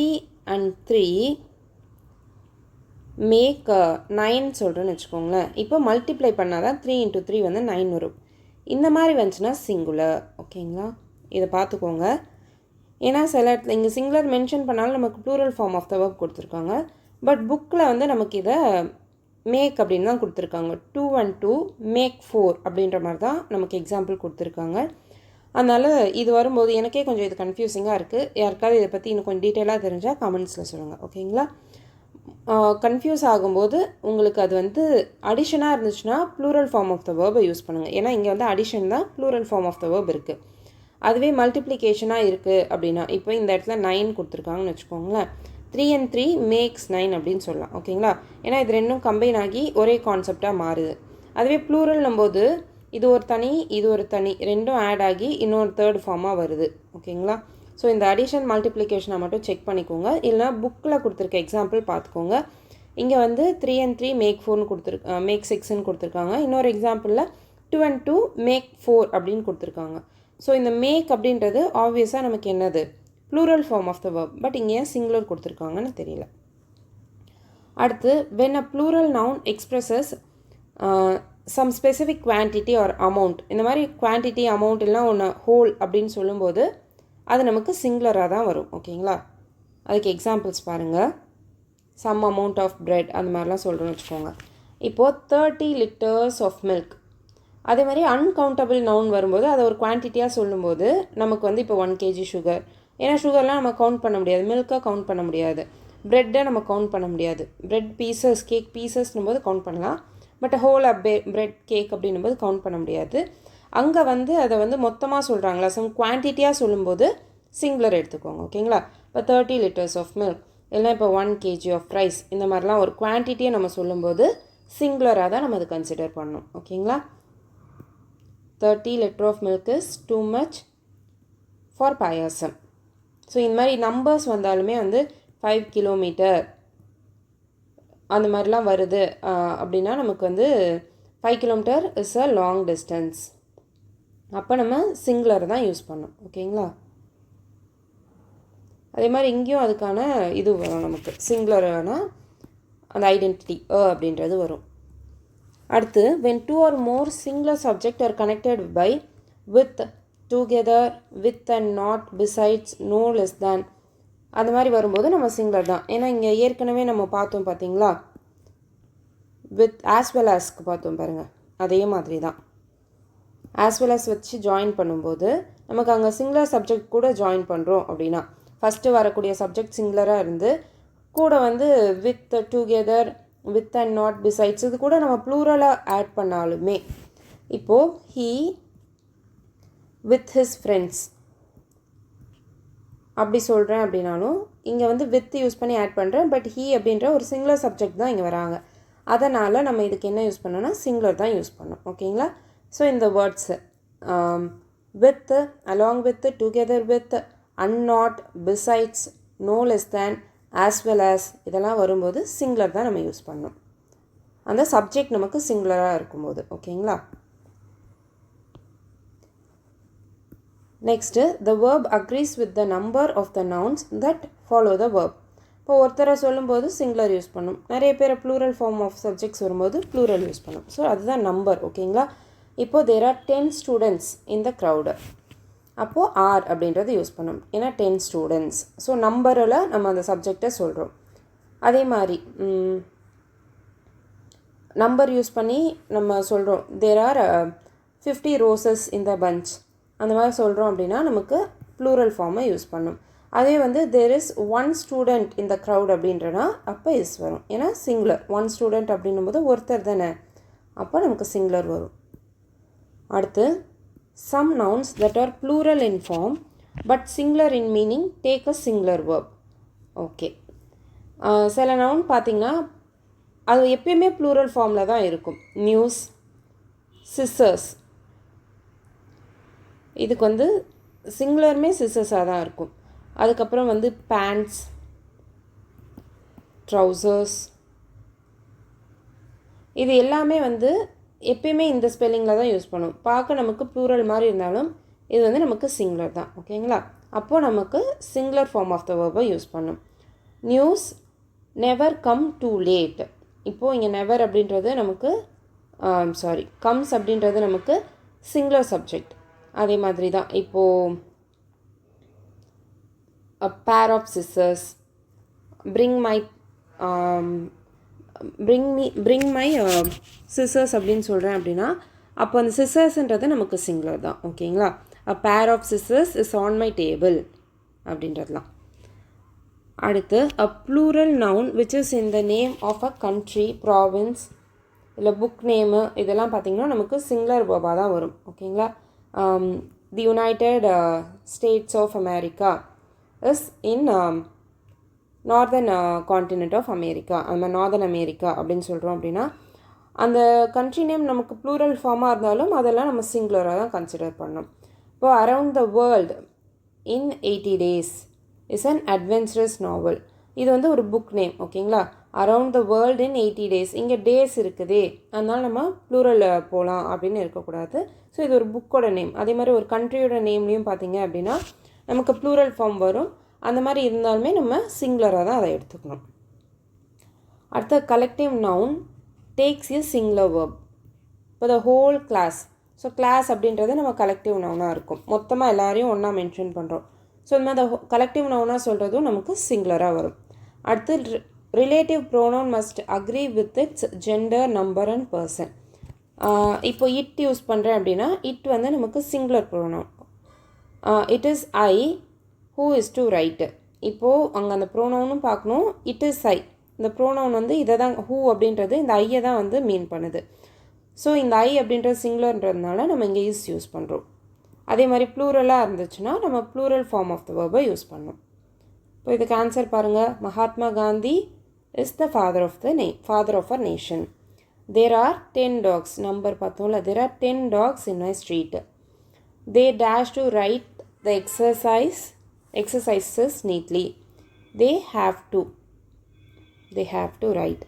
and 3 மேக் 9 சொல்கிறேன்னு வச்சுக்கோங்களேன். இப்போ மல்டிப்ளை பண்ணால் தான் 3 × 3 வந்து 9 வரும். இந்த மாதிரி வந்துச்சுன்னா சிங்குலர். ஓகேங்களா? இதை பார்த்துக்கோங்க. ஏன்னா சில இடத்துல இங்கே சிங்குலர் மென்ஷன் பண்ணாலும் நமக்கு plural form of the verb கொடுத்துருக்காங்க. பட் புக்கில் வந்து நமக்கு இதை மேக் அப்படின்னு தான் கொடுத்துருக்காங்க. 2 and 2 மேக் 4 அப்படின்ற மாதிரி தான் நமக்கு எக்ஸாம்பிள் கொடுத்துருக்காங்க. அதனால் இது வரும்போது எனக்கே கொஞ்சம் இது கன்ஃபியூசிங்காக இருக்குது. யாருக்காவது இதை பற்றி இன்னும் கொஞ்சம் டீட்டெயிலாக தெரிஞ்சால் கமெண்ட்ஸில் சொல்லுங்கள். ஓகேங்களா? கன்ஃபியூஸ் ஆகும்போது உங்களுக்கு அது வந்து அடிஷனாக இருந்துச்சுன்னா ப்ளூரல் ஃபார்ம் ஆஃப் த வேர்பை யூஸ் பண்ணுங்கள். ஏன்னா இங்கே வந்து அடிஷன் தான் plural form of the verb இருக்குது. அதுவே மல்டிப்ளிகேஷனாக இருக்குது அப்படின்னா இப்போ இந்த இடத்துல 9 கொடுத்துருக்காங்கன்னு வச்சுக்கோங்களேன். 3 and 3 மேக்ஸ் 9 அப்படின்னு சொல்லலாம். ஓகேங்களா? ஏன்னா இது ரெண்டும் கம்பைன் ஆகி ஒரே கான்செப்டாக மாறுது. அதுவே ப்ளூரல்னும் போது இது ஒரு தனி இது ஒரு தனி ரெண்டும் ஆட் ஆகி இன்னொரு தேர்ட் ஃபார்மாக வருது. ஓகேங்களா? ஸோ இந்த அடிஷன் மல்டிப்ளிகேஷனை மட்டும் செக் பண்ணிக்கோங்க. இல்லைனா புக்கில் கொடுத்துருக்க எக்ஸாம்பிள் பார்த்துக்கோங்க. இங்கே வந்து 3 and 3 மேக் 4ன்னு மேக் 6ன்னு கொடுத்துருக்காங்க. இன்னொரு எக்ஸாம்பிளில் 2 and 2 மேக் 4 அப்படின்னு கொடுத்துருக்காங்க. ஸோ இந்த மேக் அப்படின்றது ஆப்வியஸாக நமக்கு என்னது plural form of the verb. But இங்கே ஏன் சிங்குலர் கொடுத்துருக்காங்கன்னு தெரியல. அடுத்து, when a plural noun expresses some specific quantity or amount, இந்த மாதிரி குவான்டிட்டி அமௌண்ட் இல்லைனா ஒன்று ஹோல் அப்படின்னு சொல்லும்போது அது நமக்கு சிங்குலராக தான் வரும். ஓகேங்களா? அதுக்கு எக்ஸாம்பிள்ஸ் பாருங்கள். சம் அமௌண்ட் ஆஃப் பிரெட் அந்த மாதிரிலாம் சொல்கிறோன்னு வச்சுக்கோங்க. இப்போது 30 liters ஆஃப் மில்க். அதே மாதிரி அன்கவுண்டபிள் நவுன் வரும்போது அதை ஒரு குவான்டிட்டியாக சொல்லும்போது நமக்கு வந்து இப்போ 1 kg சுகர். ஏன்னா சுகர்லாம் நம்ம கவுண்ட் பண்ண முடியாது, மில்காக கவுண்ட் பண்ண முடியாது, ப்ரெட்டை நம்ம கவுண்ட் பண்ண முடியாது. ப்ரெட் பீசஸ், கேக் பீசஸ்னும் போது கவுண்ட் பண்ணலாம். பட் ஹோல் ப்ரெட் கேக் அப்படின்னும் போது கவுண்ட் பண்ண முடியாது. அங்கே வந்து அதை வந்து மொத்தமாக சொல்கிறாங்களா, சம் குவான்டிட்டியாக சொல்லும்போது சிங்குலர் எடுத்துக்கோங்க. ஓகேங்களா? இப்போ 30 liters ஆஃப் மில்க் இல்லைனா இப்போ 1 kg ஆஃப் ரைஸ் இந்த மாதிரிலாம் ஒரு குவான்டிட்டியை நம்ம சொல்லும்போது சிங்குலராக தான் நம்ம அதை கன்சிடர் பண்ணணும். ஓகேங்களா? 30 liters of milk is too much for payasam. So இந்த மாதிரி நம்பர்ஸ் வந்தாலுமே வந்து 5 kilometer அந்த மாதிரிலாம் வருது அப்படின்னா நமக்கு வந்து 5 kilometre is a long distance. அப்போ நம்ம சிங்குலர் தான் யூஸ் பண்ணோம். ஓகேங்களா? அதே மாதிரி இங்கேயும் அதுக்கான இது வரும் நமக்கு. சிங்குலரான அந்த ஐடென்டிட்டி அப்படின்றது வரும். அடுத்து when 2 or more singular subject are connected by, with, together, with and not, besides, no, less than, அந்த மாதிரி வரும்போது நம்ம சிங்குலர் தான். ஏன்னா இங்கே ஏற்கனவே நம்ம பார்த்தோம் பார்த்தீங்களா, வித் ஆஸ் வெல் ஆஸ்க்கு பார்த்தோம் பாருங்கள், அதே மாதிரி தான். ஆஸ் வெல் ஆஸ் வச்சு ஜாயின் பண்ணும்போது நமக்கு அங்கே சிங்குலர் சப்ஜெக்ட் கூட ஜாயின் பண்ணுறோம் அப்படின்னா ஃபஸ்ட்டு வரக்கூடிய சப்ஜெக்ட் சிங்குலராக இருந்து கூட வந்து with, together, with and not, besides இது கூட நம்ம ப்ளூரலாக ஆட் பண்ணாலுமே, இப்போது ஹீ வித் ஹிஸ் ஃப்ரெண்ட்ஸ் அப்படி சொல்கிறேன் அப்படின்னாலும் இங்கே வந்து வித் யூஸ் பண்ணி ஆட் பண்ணுறேன். பட் ஹீ அப்படின்ற ஒரு சிங்குலர் சப்ஜெக்ட் தான் இங்கே வராங்க. அதனால் நம்ம இதுக்கு என்ன யூஸ் பண்ணோன்னா சிங்குலர் தான் யூஸ் பண்ணோம். ஓகேங்களா? ஸோ இந்த words with, along with, together with, and not, besides, no less than, as well as இதெல்லாம் வரும்போது சிங்குலர் தான் நம்ம யூஸ் பண்ணோம். அந்த சப்ஜெக்ட் நமக்கு சிங்குலராக இருக்கும்போது. ஓகேங்களா? Next the verb agrees with the number of the nouns that follow the verb. இப்போ ஒருத்தரை சொல்லும்போது சிங்குலர் யூஸ் பண்ணும், நிறைய பேர் ப்ளூரல் ஃபார்ம் ஆஃப் சப்ஜெக்ட்ஸ் வரும்போது ப்ளூரல் யூஸ் பண்ணும். ஸோ அதுதான் நம்பர். ஓகேங்களா? இப்போது there are 10 students in the crowd. அப்போது ஆர் அப்படின்றது யூஸ் பண்ணணும், ஏன்னா 10 ஸ்டூடெண்ட்ஸ். ஸோ நம்பரில் நம்ம அந்த சப்ஜெக்டை சொல்கிறோம். அதே மாதிரி நம்பர் யூஸ் பண்ணி நம்ம சொல்கிறோம் there are 50 roses in the bunch. அந்த மாதிரி சொல்கிறோம் அப்படின்னா நமக்கு ப்ளூரல் ஃபார்மை யூஸ் பண்ணும். அதே வந்து there is 1 student in the crowd அப்படின்றனா அப்போ இஸ் வரும், ஏன்னா சிங்குலர். 1 student அப்படின்னும் போது ஒருத்தர் தானே, அப்போ நமக்கு சிங்குலர் வரும். அடுத்து some nouns that are plural in form but singular in meaning take a singular verb. Okay, சில நவுன் பார்த்திங்கன்னா அது எப்பயுமே ப்ளூரல் ஃபார்மில் தான் இருக்கும். நியூஸ், சிசர்ஸ், இதுக்கு வந்து சிங்குலருமே சிசர்ஸாக தான் இருக்கும். அதுக்கப்புறம் வந்து பேண்ட்ஸ், ட்ரௌசர்ஸ், இது எல்லாமே வந்து எப்பயுமே இந்த ஸ்பெல்லிங்கில் தான் யூஸ் பண்ணும். பார்க்க நமக்கு ப்ளூரல் மாதிரி இருந்தாலும் இது வந்து நமக்கு சிங்குலர் தான். ஓகேங்களா? அப்போது நமக்கு சிங்குலர் ஃபார்ம் ஆஃப் த வேர்பை யூஸ் பண்ணும். News never come too late. இப்போது இங்கே நெவர் அப்படின்றது நமக்கு கம்ஸ் அப்படின்றது நமக்கு சிங்குலர் சப்ஜெக்ட். அதே மாதிரி தான் இப்போது a pair of scissors, bring my scissors அப்படின்னு சொல்கிறேன் அப்படின்னா அப்போ அந்த சிசர்ஸ்ன்றது நமக்கு சிங்குலர் தான். ஓகேங்களா? a pair of scissors is on my table அப்படின்றதுலாம். அடுத்து a plural noun which is in the name of a country, province இல்லை புக் நேமு இதெல்லாம் பார்த்திங்கன்னா நமக்கு சிங்குலர் வேர்பாக தான் வரும். ஓகேங்களா? The United States of America is in northern continent of America. நம்ம நார்தன் அமெரிக்கா அப்படின்னு சொல்கிறோம் அப்படின்னா அந்த கண்ட்ரி நேம் நமக்கு ப்ளூரல் ஃபார்மாக இருந்தாலும் அதெல்லாம் நம்ம சிங்குலராக தான் கன்சிடர் பண்ணோம். இப்போ around the world in 80 days is an adventurous novel. இது வந்து ஒரு புக் நேம். ஓகேங்களா? Around the world in 80 days. இங்கே டேஸ் இருக்குதே, அதனால் நம்ம ப்ளூரல் போகலாம் அப்படின்னு இருக்கக்கூடாது. ஸோ இது ஒரு புக்கோட நேம். அதே மாதிரி ஒரு கண்ட்ரியோட நேம்லேயும் பார்த்தீங்க அப்படின்னா நமக்கு ப்ளூரல் ஃபார்ம் வரும். அந்த மாதிரி இருந்தாலுமே நம்ம சிங்குலராக தான் அதை எடுத்துக்கணும். அடுத்த collective noun takes a singular verb. இப்போ the whole class. So class அப்படின்றது நம்ம கலெக்டிவ் நவுனாக இருக்கும், மொத்தமாக எல்லாரையும் ஒன்றா மென்ஷன் பண்ணுறோம். ஸோ இந்த மாதிரி கலெக்டிவ் நவுனாக சொல்கிறதும் நமக்கு சிங்குலராக வரும். அடுத்து relative pronoun must agree with it's gender, number and person. இப்போ இட் யூஸ் பண்ணுறேன் அப்படின்னா இட் வந்து நமக்கு singular pronoun. It is I who is to right. இப்போது அங்கே அந்த ப்ரோனவுனும் பார்க்கணும். இட் இஸ் ஐ, இந்த ப்ரோனவுன் வந்து இதை தான், ஹூ அப்படின்றது இந்த ஐயை தான் வந்து மீன் பண்ணுது. ஸோ இந்த ஐ அப்படின்றது சிங்குலர்ன்றதுனால நம்ம இங்கே இஸ் யூஸ் பண்ணுறோம். அதே மாதிரி ப்ளூரலாக இருந்துச்சுன்னா நம்ம ப்ளூரல் ஃபார்ம் ஆஃப் த வேர்பை யூஸ் பண்ணோம். இப்போ இதுக்கு ஆன்சர் பாருங்கள். Mahatma Gandhi is the father of a nation. There are 10 dogs. நம்பர் பார்த்தோம்ல, there are 10 dogs in my street. They dash to write the exercises neatly. They have to write.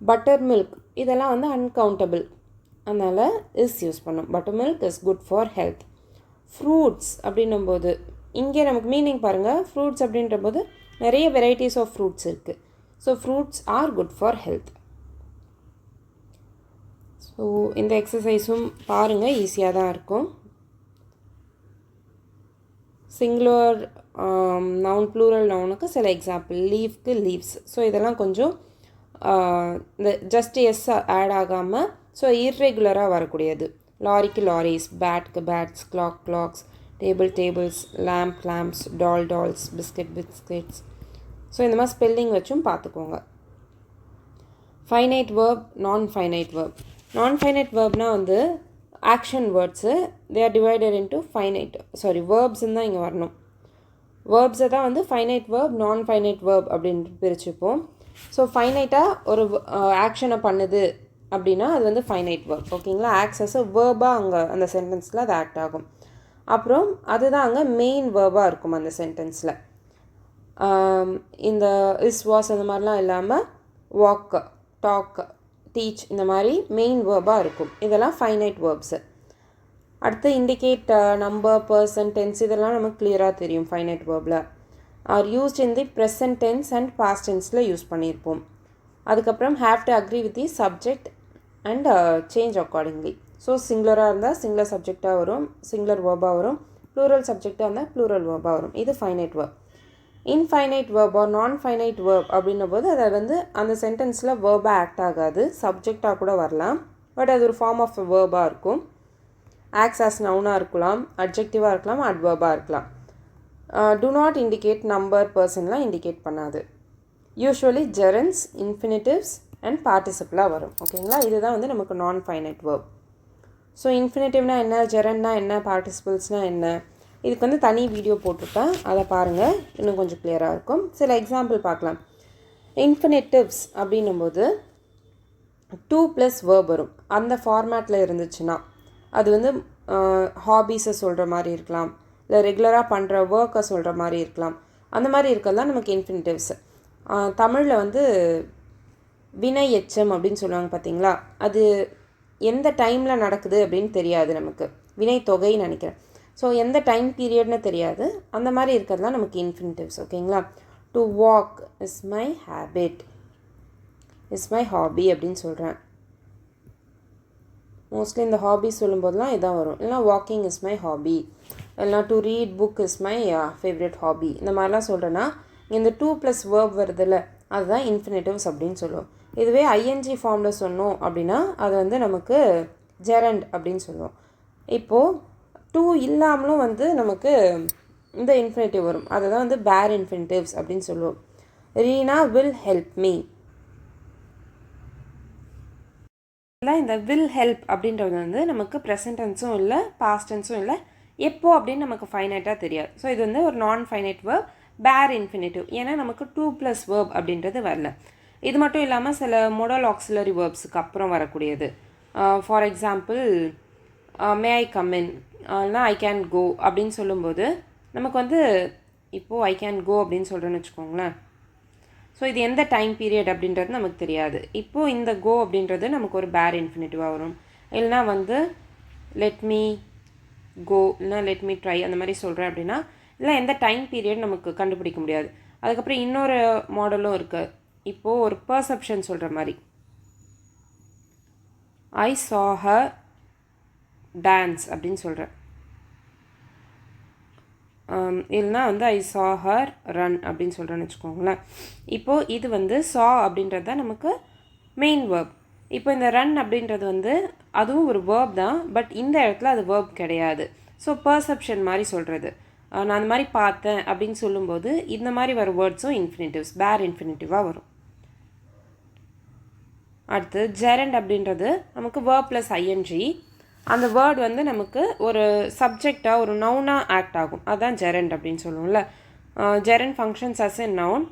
Buttermilk இதெல்லாம் வந்து uncountable. அதனால் இஸ் யூஸ் பண்ணோம். Butter milk is good for health. Fruits அப்படின்னும் போது இங்கே நமக்கு மீனிங் பாருங்கள். ஃப்ரூட்ஸ் அப்படின்ற போது நிறைய வெரைட்டிஸ் ஆஃப் ஃப்ரூட்ஸ் இருக்குது. So fruits are good for health. So இந்த எக்ஸசைஸும் பாருங்கள், ஈஸியாக தான் இருக்கும். சிங்குலர் நவுன் ப்ளூரல் நவுனுக்கு சில எக்ஸாம்பிள். லீவ்க்கு லீவ்ஸ். ஸோ இதெல்லாம் கொஞ்சம் இந்த ஜஸ்ட் எஸ் ஆட் ஆகாமல் ஸோ இர்ரெகுலராக வரக்கூடியது. லாரிக்கு லாரிஸ், பேட்க்கு bats, clock clocks, table tables, lamp lamps, doll dolls, biscuit biscuits. So இந்த மாதிரி ஸ்பெல்லிங் வச்சும் பார்த்துக்கோங்க. Finite verb, non finite verb. Non finite வேர்ப்னால் வந்து action words. They are divided into finite வேர்ப்ஸ்ன்னு தான் இங்கே வரணும். வேர்ப்ஸை தான் வந்து finite verb, non finite verb அப்படின்ட்டு பிரிச்சுப்போம். ஸோ ஃபைனைட்டாக ஒரு ஆக்ஷனை பண்ணுது அப்படின்னா அது வந்து ஃபைனைட் வேர்ப். ஓகேங்களா? ஆக்ட்ஸ் அஸ் வேர்பாக அங்கே அந்த சென்டென்ஸில் அது ஆக்ட் ஆகும். அப்புறம் அதுதான் அங்கே மெயின் வேர்பாக இருக்கும் அந்த சென்டென்ஸில். இந்த இஸ் வாஸ் அந்த மாதிரிலாம் இல்லாமல் வாக், டாக், டீச் இந்த மாதிரி மெயின் வேர்பாக இருக்கும். இதெல்லாம் ஃபைனைட் வேர்ப்ஸு. அடுத்து இண்டிகேட், நம்பர், பர்சன், டென்ஸ் இதெல்லாம் நமக்கு கிளியராக தெரியும். ஃபைனைட் வேர்பில் are used in the present tense and past டென்ஸில் யூஸ் பண்ணியிருப்போம். அதுக்கப்புறம் have to agree with the subject and change accordingly. So சிங்குலராக இருந்தால் சிங்குலர் சப்ஜெக்டாக வரும், சிங்குலர் வேர்பாக வரும். ப்ளூரல் சப்ஜெக்டாக இருந்தால் ப்ளூரல் வேர்பாக வரும். இது finite verb. Infinite verb or non finite verb அப்படின்னும் போது அதை வந்து அந்த சென்டென்ஸில் வேர்பாக ஆக்ட் ஆகாது, சப்ஜெக்டாக கூட வரலாம். பட் அது ஒரு ஃபார்ம் ஆஃப் வேர்பாக இருக்கும். ஆக்ட்ஸ் ஆஸ் நவுனாக இருக்கலாம், அட்ஜெக்டிவாக இருக்கலாம், அட்வர்பாக இருக்கலாம். டு நாட் இண்டிகேட் நம்பர், பர்சன்லாம் இண்டிகேட் பண்ணாது. யூஸ்வலி ஜெரன்ஸ், இன்ஃபினிட்டிவ்ஸ் அண்ட் பார்ட்டிசிபிளாக வரும். ஓகேங்களா? இதுதான் வந்து நமக்கு நான் ஃபைனைட் வேர்ப். ஸோ இன்ஃபினிட்டிவ்னா என்ன, ஜெரன்னா என்ன, பார்ட்டிசிபிள்ஸ்னால் என்ன, இதுக்கு வந்து தனி வீடியோ போட்டிருப்பேன், அதை பாருங்கள், இன்னும் கொஞ்சம் கிளியராக இருக்கும். சில எக்ஸாம்பிள் பார்க்கலாம். இன்ஃபினிட்டிவ்ஸ் அப்படின்னும்போது 2 + வேர்ப் வரும். அந்த ஃபார்மேட்டில் இருந்துச்சுன்னா அது வந்து ஹாபீஸை சொல்கிற மாதிரி இருக்கலாம், இல்லை ரெகுலராக பண்ணுற ஒர்க்கை சொல்கிற மாதிரி இருக்கலாம். அந்த மாதிரி இருக்கிறது நமக்கு இன்ஃபினிட்டிவ்ஸ். தமிழில் வந்து வினை எச்சம் அப்படின்னு சொல்லுவாங்க பார்த்தீங்களா, அது எந்த டைமில் நடக்குது அப்படின்னு தெரியாது நமக்கு. வினை தொகைன்னு நினைக்கிறேன். ஸோ எந்த டைம் பீரியட்னு தெரியாது. அந்த மாதிரி இருக்கிறதுலாம் நமக்கு இன்ஃபினிட்டிவ்ஸ். ஓகேங்களா? To walk is my habit, is my hobby அப்படின்னு சொல்கிறேன். மோஸ்ட்லி இந்த ஹாபி சொல்லும்போதெல்லாம் இதான் வரும். இல்லைனா வாக்கிங் இஸ் மை ஹாபி, இல்லைனா to read book is my favourite hobby. இந்த மாதிரிலாம் சொல்கிறேன்னா இந்த 2 + வேர்ப் வருதில்ல, அதுதான் இன்ஃபினிட்டிவ்ஸ் அப்படின்னு சொல்லுவோம். இதுவே ஐஎன்ஜி ஃபார்மில் சொன்னோம் அப்படின்னா அது வந்து நமக்கு ஜெரண்ட் அப்படின்னு சொல்லுவோம். இப்போது 2 இல்லாமலும் வந்து நமக்கு இந்த இன்ஃபினிட்டிவ் வரும். அதை தான் வந்து பேர் இன்ஃபினிட்டிவ்ஸ் அப்படின்னு சொல்லுவோம். Reena will help me. இந்த வில் ஹெல்ப் அப்படின்றது வந்து நமக்கு ப்ரெசன்ட் டென்ஸும் இல்லை, பாஸ்ட் டென்ஸும் இல்லை, எப்போ அப்படின்னு நமக்கு ஃபைனைட்டாக தெரியாது. ஸோ இது வந்து ஒரு நான் ஃபைனைட் வேர்ப், பேர் இன்ஃபினிட்டிவ். ஏன்னா நமக்கு 2 + வேர்ப் அப்படின்றது வரல. இது மட்டும் இல்லாமல் சில மோடல் ஆக்சிலரி வேர்ப்ஸுக்கு அப்புறம் வரக்கூடியது. For example May I come in, இல்லைனா ஐ கேன் கோ அப்படின்னு சொல்லும்போது நமக்கு வந்து இப்போது ஐ கேன் கோ அப்படின்னு சொல்கிறேன்னு வச்சுக்கோங்களேன். ஸோ இது எந்த டைம் பீரியட் அப்படின்றது நமக்கு தெரியாது. இப்போது இந்த கோ அப்படின்றது நமக்கு ஒரு பேர் இன்ஃபினிட்டிவாக வரும். இல்லைனா வந்து லெட் மீ கோ, இல்லைனா லெட் மீ ட்ரை அந்த மாதிரி சொல்கிறேன் அப்படின்னா இல்லை எந்த டைம் பீரியட் நமக்கு கண்டுபிடிக்க முடியாது. அதுக்கப்புறம் இன்னொரு மாடலும் இருக்குது. இப்போது ஒரு பர்செப்ஷன் சொல்கிற மாதிரி ஐ saw her டான்ஸ் அப்படின்னு சொல்கிறேன். இல்லைனா வந்து ஐ saw her run அப்படின்னு சொல்கிறேன்னு வச்சுக்கோங்களேன். இப்போது இது வந்து saw அப்படின்றது தான் நமக்கு மெயின் வேர்ப். இப்போ இந்த ரன் அப்படின்றது வந்து அதுவும் ஒரு வேர்ப் தான், பட் இந்த இடத்துல அது வேர்ப் கிடையாது. ஸோ பர்செப்ஷன் மாதிரி சொல்கிறது, நான் அந்த மாதிரி பார்த்தேன் அப்படின்னு சொல்லும்போது இந்த மாதிரி வர வேர்ட்ஸும் இன்ஃபினிட்டிவ்ஸ், பேர் இன்ஃபினிட்டிவாக வரும். அடுத்து ஜெரண்ட் அப்படின்றது நமக்கு வேர்ப் ப்ளஸ் ஐஎன்ஜி. அந்த வேர்ட் வந்து நமக்கு ஒரு சப்ஜெக்டாக ஒரு நவுனாக ஆக்ட் ஆகும். அதுதான் ஜெரண்ட் அப்படின்னு சொல்லுவோம்ல. Gerund functions as a noun,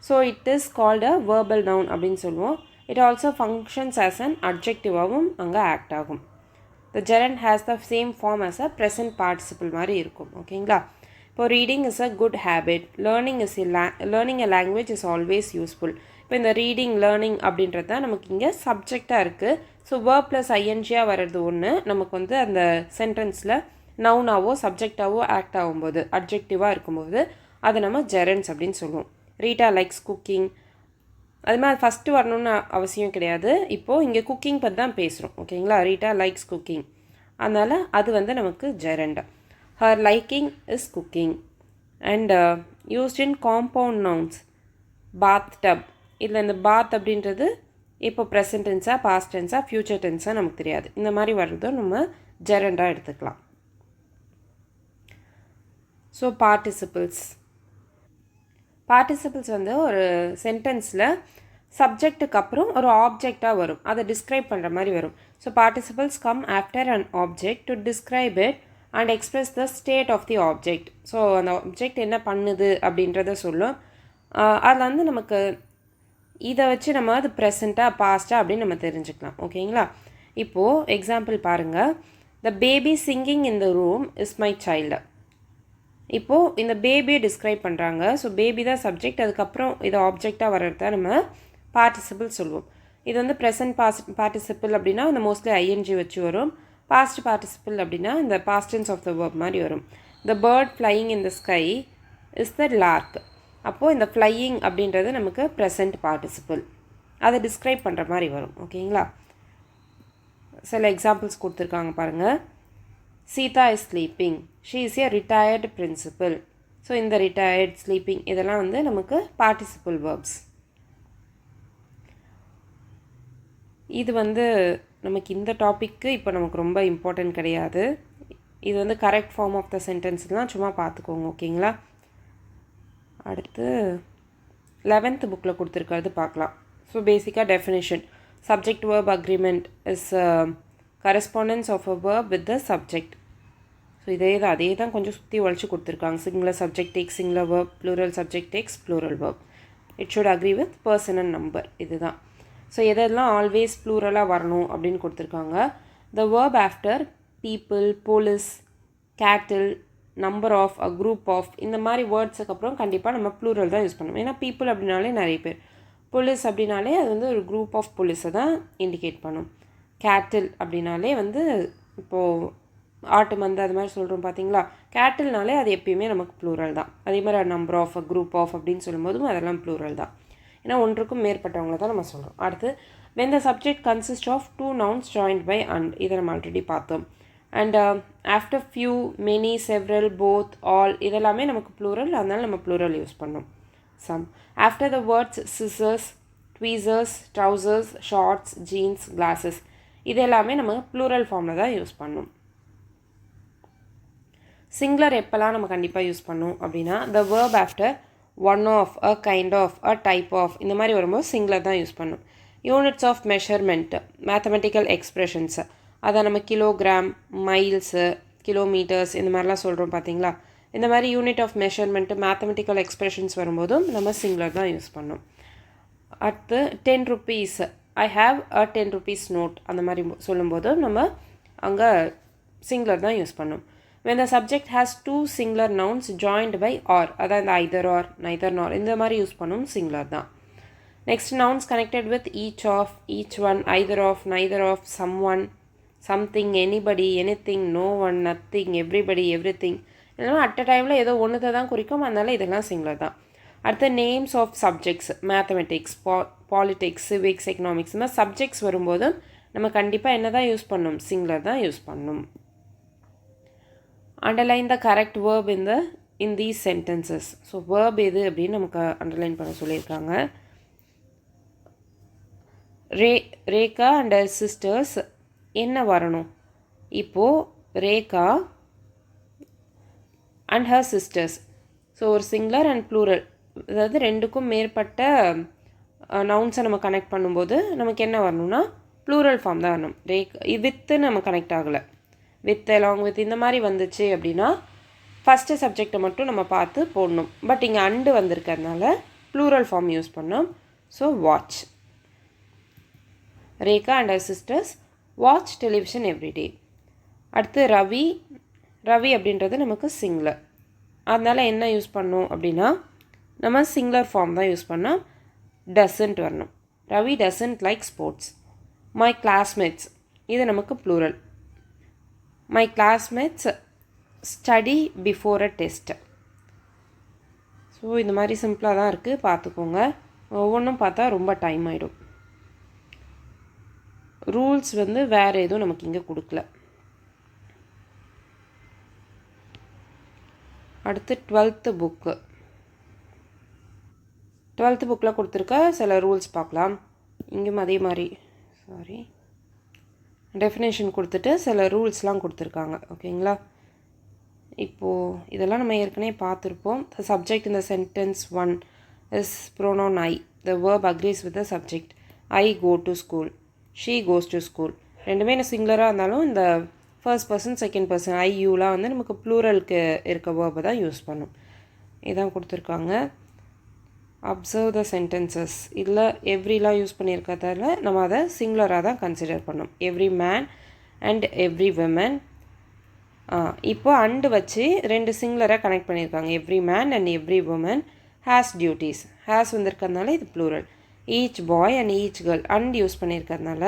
so it is called a verbal noun அப்படின்னு சொல்லுவோம். It also functions as an அட்ஜெக்டிவாகவும் அங்கே ஆக்ட் ஆகும். The gerund has the same form as a present participle மாதிரி இருக்கும். ஓகேங்களா? இப்போ reading is a good habit, learning a language is always useful. இப்போ இந்த ரீடிங், லேர்னிங் அப்படின்றது தான் நமக்கு இங்கே சப்ஜெக்டாக இருக்குது. ஸோ verb ப்ளஸ் ஐஎன்ஜியாக வர்றது ஒன்று, நமக்கு வந்து அந்த சென்டென்ஸில் நவுனாவோ சப்ஜெக்டாவோ ஆக்ட் ஆகும்போது அட்ஜெக்டிவாக இருக்கும்போது அதை நம்ம ஜெரண்ட்ஸ் அப்படின்னு சொல்லுவோம். ரீட்டா லைக்ஸ் குக்கிங், அது மாதிரி ஃபஸ்ட்டு வரணும்னு அவசியம் கிடையாது. இப்போது இங்கே குக்கிங் பற்றி தான் பேசுகிறோம், ஓகேங்களா. ரீட்டா லைக்ஸ் குக்கிங், அதனால் அது வந்து நமக்கு gerund. Her liking is cooking. And used in compound nouns, path dub. இதில் இந்த பாத் அப்படின்றது இப்போ ப்ரெசன்ட் டென்ஸாக, பாஸ்ட் டென்ஸாக, ஃப்யூச்சர் டென்ஸாக நமக்கு தெரியாது. இந்த மாதிரி வர்றதும் நம்ம ஜெரண்டாக எடுத்துக்கலாம். ஸோ பார்ட்டிசிபிள்ஸ் வந்து ஒரு சென்டென்ஸில் சப்ஜெக்ட்டுக்கு அப்புறம் ஒரு ஆப்ஜெக்டாக வரும், அதை டிஸ்கிரைப் பண்ணுற மாதிரி வரும். So participles come after an object to describe it and express the state of the object. So அந்த ஆப்ஜெக்ட் என்ன பண்ணுது அப்படின்றத சொல்லும். அதில் வந்து நமக்கு இதை வச்சு நம்ம அது ப்ரெசண்ட்டாக பாஸ்ட்டாக அப்படின்னு நம்ம தெரிஞ்சுக்கலாம், ஓகேங்களா. இப்போது எக்ஸாம்பிள் பாருங்கள். The baby singing in the room is my child. இப்போது இந்த பேபியை டிஸ்கிரைப் பண்ணுறாங்க. ஸோ பேபி தான் சப்ஜெக்ட், அதுக்கப்புறம் இது ஆப்ஜெக்டாக வர்றத நம்ம பார்ட்டிசிபிள் சொல்லுவோம். இது வந்து ப்ரெசன்ட் பார்ட்டிசிபிள் அப்படின்னா இந்த மோஸ்ட்லி ஐஎன்ஜி வச்சு வரும். பாஸ்ட் பார்ட்டிசிபிள் அப்படின்னா இந்த past tense of the verb மாதிரி வரும். The bird flying in the sky is the lark. அப்போது இந்த ஃப்ளையிங் அப்படின்றது நமக்கு ப்ரெசன்ட் பார்ட்டிசிபிள், அதை டிஸ்கிரைப் பண்ணுற மாதிரி வரும், ஓகேங்களா. சில எக்ஸாம்பிள்ஸ் கொடுத்துருக்காங்க பாருங்கள். Sita is sleeping, she is a retired principal. So இந்த ரிட்டையர்ட், ஸ்லீப்பிங் இதெல்லாம் வந்து நமக்கு பார்ட்டிசிபிள் வேர்ப்ஸ். இது வந்து நமக்கு இந்த டாப்பிக்கு இப்போ நமக்கு ரொம்ப இம்பார்ட்டன்ட் கிடையாது. இது வந்து கரெக்ட் ஃபார்ம் ஆஃப் த சென்டென்ஸ்லாம் சும்மா பார்த்துக்கோங்க, ஓகேங்களா. அடுத்து 11th புக்கில் கொடுத்துருக்கிறது பார்க்கலாம். ஸோ பேசிக்காக definition, subject verb agreement is correspondence of a verb with the subject. So அதே தான் கொஞ்சம் சுற்றி வளைச்சி கொடுத்துருக்காங்க. Singular subject takes singular verb, plural subject takes plural verb. It should agree with person and number, இதுதான். So எதெல்லாம் always ப்ளூரலாக வரணும் அப்படின்னு கொடுத்துருக்காங்க. The verb after people, police, cattle, number of, a group of, இந்த மாதிரி வேர்ட்ஸுக்கு அப்புறம் கண்டிப்பாக நம்ம ப்ளூரல் தான் யூஸ் பண்ணுவோம். ஏன்னா பீப்புள் அப்படின்னாலே நிறைய பேர், போலீஸ் அப்படின்னாலே அது வந்து ஒரு குரூப் ஆஃப் போலீஸை தான் இண்டிகேட் பண்ணும். கேட்டில் அப்படின்னாலே வந்து இப்போது ஆட்டு மந்தை அது மாதிரி சொல்கிறோம் பார்த்தீங்களா, கேட்டில்னாலே அது எப்பயுமே நமக்கு ப்ளூரல் தான். அதே மாதிரி number of, a group of அப்படின்னு சொல்லும்போதும் அதெல்லாம் ப்ளூரல் தான். ஏன்னா ஒன்றுக்கும் மேற்பட்டவங்கள தான் நம்ம சொல்கிறோம். அடுத்து when the subject consists of two nouns joined by and, இதை நம்ம ஆல்ரெடி பார்த்தோம். And after few, many, several, both, all இதெல்லாமே நமக்கு ப்ளூரல், அதனால நம்ம ப்ளூரல் யூஸ் பண்ணோம். Some after the words scissors, tweezers, trousers, shorts, jeans, glasses இது எல்லாமே நம்ம ப்ளூரல் ஃபார்மில் தான் யூஸ் பண்ணோம். சிங்குலர் எப்போல்லாம் நம்ம கண்டிப்பாக யூஸ் பண்ணோம் அப்படின்னா the verb after one of, a kind of, a type of இந்த மாதிரி வரும்போது சிங்குலர் தான் யூஸ் பண்ணோம். Units of measurement, mathematical expressions, அதை நம்ம கிலோகிராம், மைல்ஸு, கிலோமீட்டர்ஸ் இந்த மாதிரிலாம் சொல்கிறோம் பார்த்தீங்களா. இந்த மாதிரி unit of measurement, mathematical expressions வரும்போதும் நம்ம சிங்குலர் தான் யூஸ் பண்ணோம். அடுத்து 10 rupees, I have a 10 rupees note அந்த மாதிரி சொல்லும்போதும் நம்ம அங்கே சிங்குலர் தான் யூஸ் பண்ணோம். when the subject has two singular nouns joined by or, அதாவது either or, neither nor இந்த மாதிரி யூஸ் பண்ணும் சிங்குலர் தான். Next nouns connected with each of, each one, either of, neither of, someone, something, anybody, anything, no one, nothing, everybody, everything இதெல்லாம் at a டைமில் ஏதோ ஒன்றுத்தை தான் குறிக்கும், அதனால இதெல்லாம் சிங்குலர் தான். அடுத்த names of subjects, mathematics, politics, civics, economics இந்த மாதிரி சப்ஜெக்ட்ஸ் வரும்போது நம்ம கண்டிப்பாக என்ன தான் யூஸ் பண்ணணும், சிங்குலர் தான் யூஸ் பண்ணணும். Underline the correct verb in these sentences. So verb எது அப்படின்னு நமக்கு அண்டர்லைன் பண்ண சொல்லியிருக்காங்க. ரேகா அண்ட் ஹர் சிஸ்டர்ஸ் என்ன வரணும், இப்போது Rekha and her sisters, so ஒரு சிங்குலர் அண்ட் ப்ளூரல், அதாவது ரெண்டுக்கும் மேற்பட்ட நவுன்ஸை நம்ம கனெக்ட் பண்ணும்போது நமக்கு என்ன வரணும்னா ப்ளூரல் ஃபார்ம் தான் வரணும். வித்து நம்ம கனெக்ட் ஆகலை, வித் அலாங் வித் இந்த மாதிரி வந்துச்சு அப்படின்னா ஃபஸ்ட்டு சப்ஜெக்டை மட்டும் நம்ம பார்த்து போடணும். பட் இங்கே அண்டு வந்திருக்கிறதுனால ப்ளூரல் ஃபார்ம் யூஸ் பண்ணோம். So watch, Rekha and her sisters watch television everyday. அடுத்து ரவி, ரவி அப்படின்றது நமக்கு சிங்குலர், அதனால் என்ன யூஸ் பண்ணோம் அப்படின்னா நம்ம சிங்குலர் ஃபார்ம் தான் யூஸ் பண்ணோம். டசன்ட் வரணும். Ravi doesn't like sports. My classmates இது நமக்கு plural. My classmates study before a test. So இந்த மாதிரி சிம்பிளாக தான் இருக்குது, பார்த்துக்கோங்க. ஒவ்வொன்றும் பார்த்தா ரொம்ப டைம் ஆகிடும். ரூல்ஸ் வந்து வேறு எதுவும் நமக்கு இங்கே கொடுக்கல. அடுத்து 12th புக்கு. 12th புக்கில் கொடுத்துருக்க சில ரூல்ஸ் பார்க்கலாம். இங்கேயும் அதே மாதிரி டெஃபினேஷன் கொடுத்துட்டு சில ரூல்ஸ்லாம் கொடுத்துருக்காங்க. ஓகேங்களா? இப்போது இதெல்லாம் நம்ம ஏற்கனவே பார்த்துருப்போம். த சப்ஜெக்ட் இந்த sentence 1 is pronoun I. The verb agrees with the subject. I go to school, she goes to school. ரெண்டுமே என்ன சிங்குலராக இருந்தாலும் இந்த first person second person I யூலாம் வந்து நமக்கு ப்ளூரலுக்கு இருக்க வேர்பை தான் யூஸ் பண்ணும். இதான் கொடுத்துருக்காங்க. Observe the sentences. இதில் எவ்ரிலாம் யூஸ் பண்ணியிருக்கிறதால நம்ம அதை சிங்குலராக தான் கன்சிடர் பண்ணோம். Every man and every women. இப்போ அண்டு வச்சு 2 சிங்குலராக கனெக்ட் பண்ணியிருக்காங்க. Every man and every woman has duties. Has வந்திருக்கிறதுனால இது plural. Each boy and each girl. And use பண்ணியிருக்கிறதுனால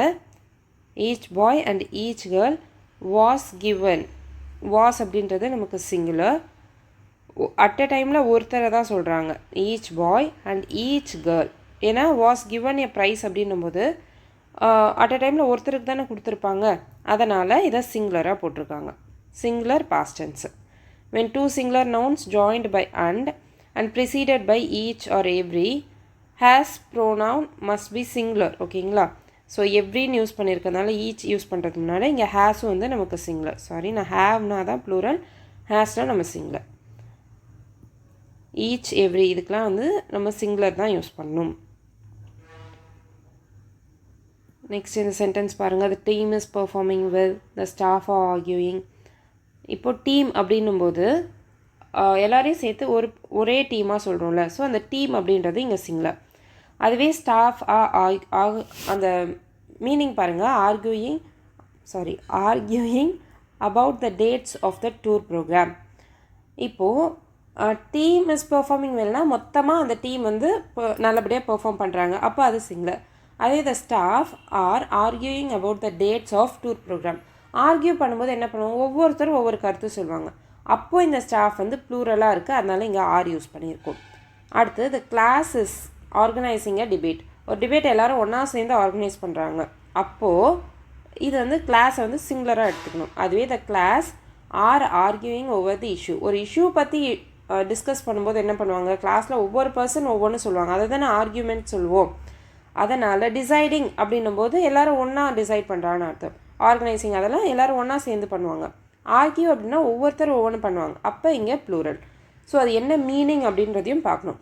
each boy and each girl was given. Was அப்படின்றது நமக்கு singular. At a டைமில் ஒருத்தரை தான் சொல்கிறாங்க. Each boy and each girl. ஏன்னா வாஸ் கிவன் எ ப்ரைஸ் அப்படின்னும் போது அட் அ டைமில் ஒருத்தருக்கு தானே கொடுத்துருப்பாங்க. அதனால் இதை சிங்குலராக போட்டிருக்காங்க. Singular past tense. when two singular nouns joined by and preceded by each or every has pronoun must be singular. ஓகேங்களா? ஸோ எவ்ரின்னு யூஸ் பண்ணியிருக்கனால ஈச் யூஸ் பண்ணுறதுக்கு முன்னாடி இங்கே ஹேஸும் வந்து நமக்கு சிங்குலர். சாரி, நான் ஹேவ்னா தான் ப்ளூரல், ஹேஸ்னால் நம்ம சிங்குலர். ஈச் எவ்ரி இதுக்கெலாம் வந்து நம்ம சிங்குலர் தான் யூஸ் பண்ணணும். நெக்ஸ்ட் இந்த சென்டென்ஸ் பாருங்கள். The team is performing well, the staff are arguing. இப்போது டீம் அப்படின்னும்போது எல்லாரையும் சேர்த்து ஒரே டீமாக சொல்கிறோம்ல. ஸோ அந்த டீம் அப்படின்றது இங்கே சிங்குலர். அதுவே ஸ்டாஃப் அந்த மீனிங் பாருங்கள். Arguing about the dates of the tour programme. இப்போது டீம் இஸ் பெர்ஃபார்மிங் வெல்னா மொத்தமாக அந்த டீம் வந்து நல்லபடியாக பெர்ஃபார்ம் பண்ணுறாங்க, அப்போ அது சிங்குலர். அதே the staff are arguing about the dates of tour programme. Argue பண்ணும்போது என்ன பண்ணுவாங்க, ஒவ்வொருத்தரும் ஒவ்வொரு கருத்து சொல்லுவாங்க. அப்போது இந்த ஸ்டாஃப் வந்து ப்ளூரலாக இருக்குது, அதனால இங்கே ஆர் யூஸ் பண்ணியிருக்கோம். அடுத்து the class is organising a debate. ஒரு டிபேட் எல்லோரும் ஒன்றா சேர்ந்து ஆர்கனைஸ் பண்ணுறாங்க. அப்போது இது வந்து கிளாஸை வந்து சிங்குலராக எடுத்துக்கணும். அதுவே the class are arguing over the issue. ஒரு இஷ்யூ பற்றி டிஸ்கஸ் பண்ணும்போது என்ன பண்ணுவாங்க, கிளாஸில் ஒவ்வொரு பர்சன் ஒவ்வொன்று சொல்லுவாங்க. அதை தானே ஆர்கியூமெண்ட் சொல்லுவோம். அதனால் டிசைடிங் அப்படின்னும் போது எல்லோரும் ஒன்றா டிசைட் பண்ணுறான்னு அர்த்தம். ஆர்கனைசிங் அதெல்லாம் எல்லோரும் ஒன்றா சேர்ந்து பண்ணுவாங்க. ஆர்கியூ அப்படின்னா ஒவ்வொருத்தரும் ஒவ்வொன்று பண்ணுவாங்க, அப்போ இங்கே ப்ளூரல். ஸோ அது என்ன மீனிங் அப்படின்றதையும் பார்க்கணும்.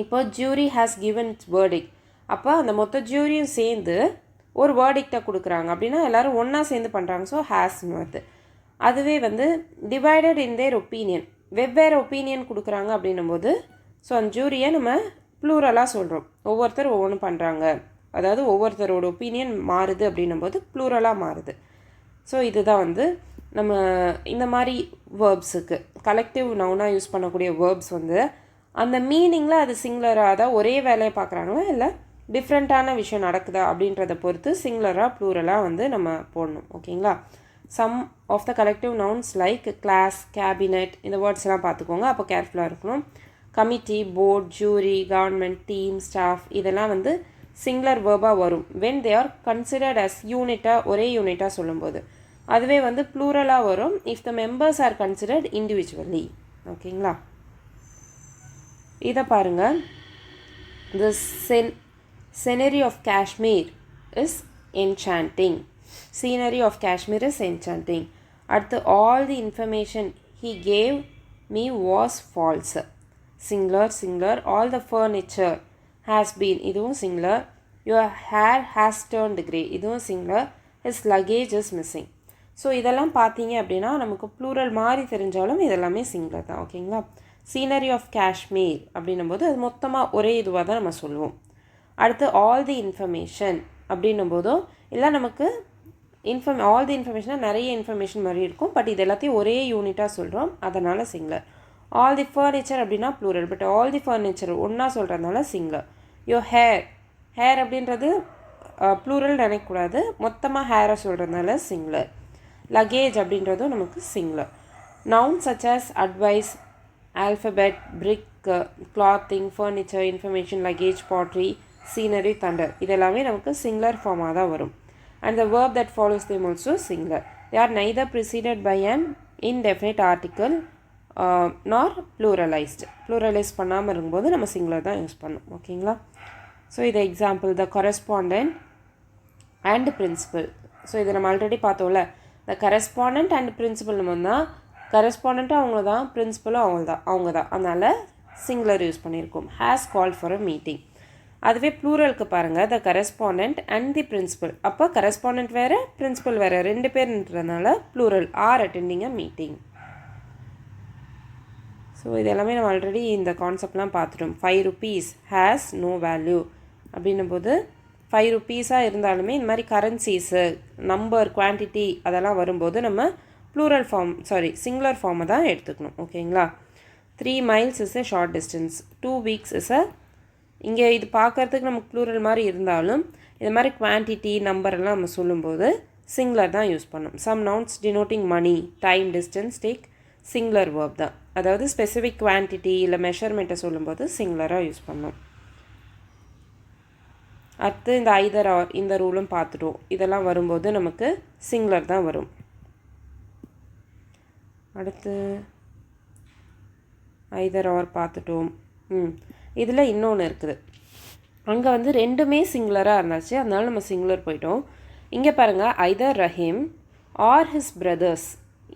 இப்போ jury has given it's verdict. அப்போ அந்த மொத்த ஜூரியும் சேர்ந்து ஒரு வேர்டிக்டை கொடுக்குறாங்க அப்படின்னா எல்லோரும் ஒன்றா சேர்ந்து பண்ணுறாங்க. ஸோ ஹேஸ்னு வருது. அதுவே வந்து டிவைடட் இன் தேர் ஒப்பீனியன், வெவ்வேறு ஒப்பீனியன் கொடுக்குறாங்க அப்படின்னும் போது ஸோ அந்த ஜூரியை நம்ம ப்ளூரலாக சொல்கிறோம். ஒவ்வொருத்தர் ஒவ்வொன்று பண்ணுறாங்க, அதாவது ஒவ்வொருத்தரோட ஒப்பீனியன் மாறுது அப்படின்னும் போது ப்ளூரலாக மாறுது. ஸோ இதுதான் வந்து நம்ம இந்த மாதிரி வேர்ப்ஸுக்கு கலெக்டிவ் நவுனாக யூஸ் பண்ணக்கூடிய வேர்ப்ஸ் வந்து அந்த மீனிங்கில் அது சிங்குலராக தான் ஒரே வேலையை பார்க்குறாங்களா இல்லை டிஃப்ரெண்ட்டான விஷயம் நடக்குதா அப்படின்றத பொறுத்து சிங்குலராக ப்ளூரலாக வந்து நம்ம போடணும். ஓகேங்களா? Some of the collective nouns like class, cabinet, இந்த வேர்ட்ஸ்லாம் பார்த்துக்கோங்க, அப்போ கேர்ஃபுல்லாக இருக்கணும். Committee, board, jury, government, team, staff இதெல்லாம் வந்து சிங்குலர் வேர்பாக வரும் when they are considered as யூனிட்டாக ஒரே யூனிட்டாக சொல்லும்போது. அதுவே வந்து ப்ளூரலாக வரும் if the members are considered individually. ஓகேங்களா? இதை பாருங்கள். the scenery of Kashmir is enchanting. scenery of Kashmir is enchanting. அடுத்து all the information he gave me was false. singular. all the furniture has been, இதுவும் singular. your hair has turned grey, இதுவும் singular. his luggage is missing. So இதெல்லாம் பார்த்தீங்க அப்படின்னா நமக்கு plural மாதிரி தெரிஞ்சாலும் இதெல்லாமே சிங்குலர் தான். ஓகேங்களா? சீனரி ஆஃப் காஷ்மீர் அப்படின்னும் போது அது மொத்தமாக ஒரே இதுவாக தான் நம்ம சொல்லுவோம். அடுத்து ஆல் தி இன்ஃபர்மேஷன் அப்படின்னும் போதும் இல்லை நமக்கு ஆல் தி இன்ஃபர்மேஷனாக நிறைய இன்ஃபர்மேஷன் மாதிரி இருக்கும், பட் இது எல்லாத்தையும் ஒரே யூனிட்டாக சொல்கிறோம், அதனால் சிங்குலர். ஆல் தி ஃபர்னிச்சர் அப்படின்னா plural, but all the furniture ஒன்றா சொல்கிறதுனால சிங்குலர். யோ ஹேர் அப்படின்றது ப்ளூரல் நினைக்கக்கூடாது, மொத்தமாக ஹேரை சொல்கிறதுனால சிங்குலர். லக்கேஜ் அப்படின்றதும் நமக்கு singular. Noun such as advice, alphabet, brick, clothing, furniture, information, luggage, poetry, scenery, thunder இதெல்லாமே நமக்கு சிங்குலர் ஃபார்மாக தான் வரும். And the verb that follows them also singular. They are neither preceded by an indefinite article nor pluralized. ப்ளூரலைஸ் பண்ணாமல் இருக்கும்போது நம்ம singular தான் use பண்ணோம். ஓகேங்களா? ஸோ இது example, the correspondent and principal. So இதை நம்ம ஆல்ரெடி பார்த்தோம்ல, த கரஸ்பாண்டன்ட் அண்ட் பிரின்சிபல் நம்ம தான், கரஸ்பாண்டண்ட்டும் அவங்க தான், பிரின்சிபலும் அவங்க தான். அதனால் சிங்குலர் யூஸ் பண்ணியிருக்கோம். Has called for a meeting. அதுவே ப்ளூரலுக்கு பாருங்கள், the correspondent and the principal. அப்போ கரஸ்பாண்டன்ட் வேறு, பிரின்சிபல் வேறு, 2 பேர்ன்றதுனால plural, are attending a meeting. So இது எல்லாமே நம்ம ஆல்ரெடி இந்த கான்செப்ட்லாம் பார்த்துட்டோம். 5 rupees ஹேஸ் நோ வேல்யூ அப்படின்னும் போது 5 rupeesஸாக இருந்தாலுமே இந்த மாதிரி கரன்சிஸு, நம்பர், குவான்டிட்டி அதெல்லாம் வரும்போது நம்ம ப்ளூரல் ஃபார்ம் சிங்குலர் ஃபார்மை தான் எடுத்துக்கணும். ஓகேங்களா? 3 miles is a short distance, 2 weeks is a, இங்கே இது பார்க்குறதுக்கு நமக்கு ப்ளூரல் மாதிரி இருந்தாலும் இது மாதிரி குவான்டிட்டி, நம்பரெல்லாம் நம்ம சொல்லும்போது சிங்குலர் தான் யூஸ் பண்ணணும். Some nouns denoting money, time, distance take singular verb தான். அதாவது ஸ்பெசிஃபிக் குவான்டிட்டி இல்லை மெஷர்மெண்ட்டை சொல்லும்போது சிங்குலராக யூஸ் பண்ணணும். அடுத்து இந்த ஐதர் ஆர் இந்த ரூலும் பார்த்துட்டோம். இதெல்லாம் வரும்போது நமக்கு சிங்குலர் தான் வரும். அடுத்து ஐதர் ஆர் பார்த்துட்டோம். இதில் இன்னொன்று இருக்குது, அங்கே வந்து 2மே சிங்குலராக இருந்துச்சு, அதனால நம்ம சிங்குலர் போயிட்டோம். இங்கே பாருங்கள், either Rahim or his brothers.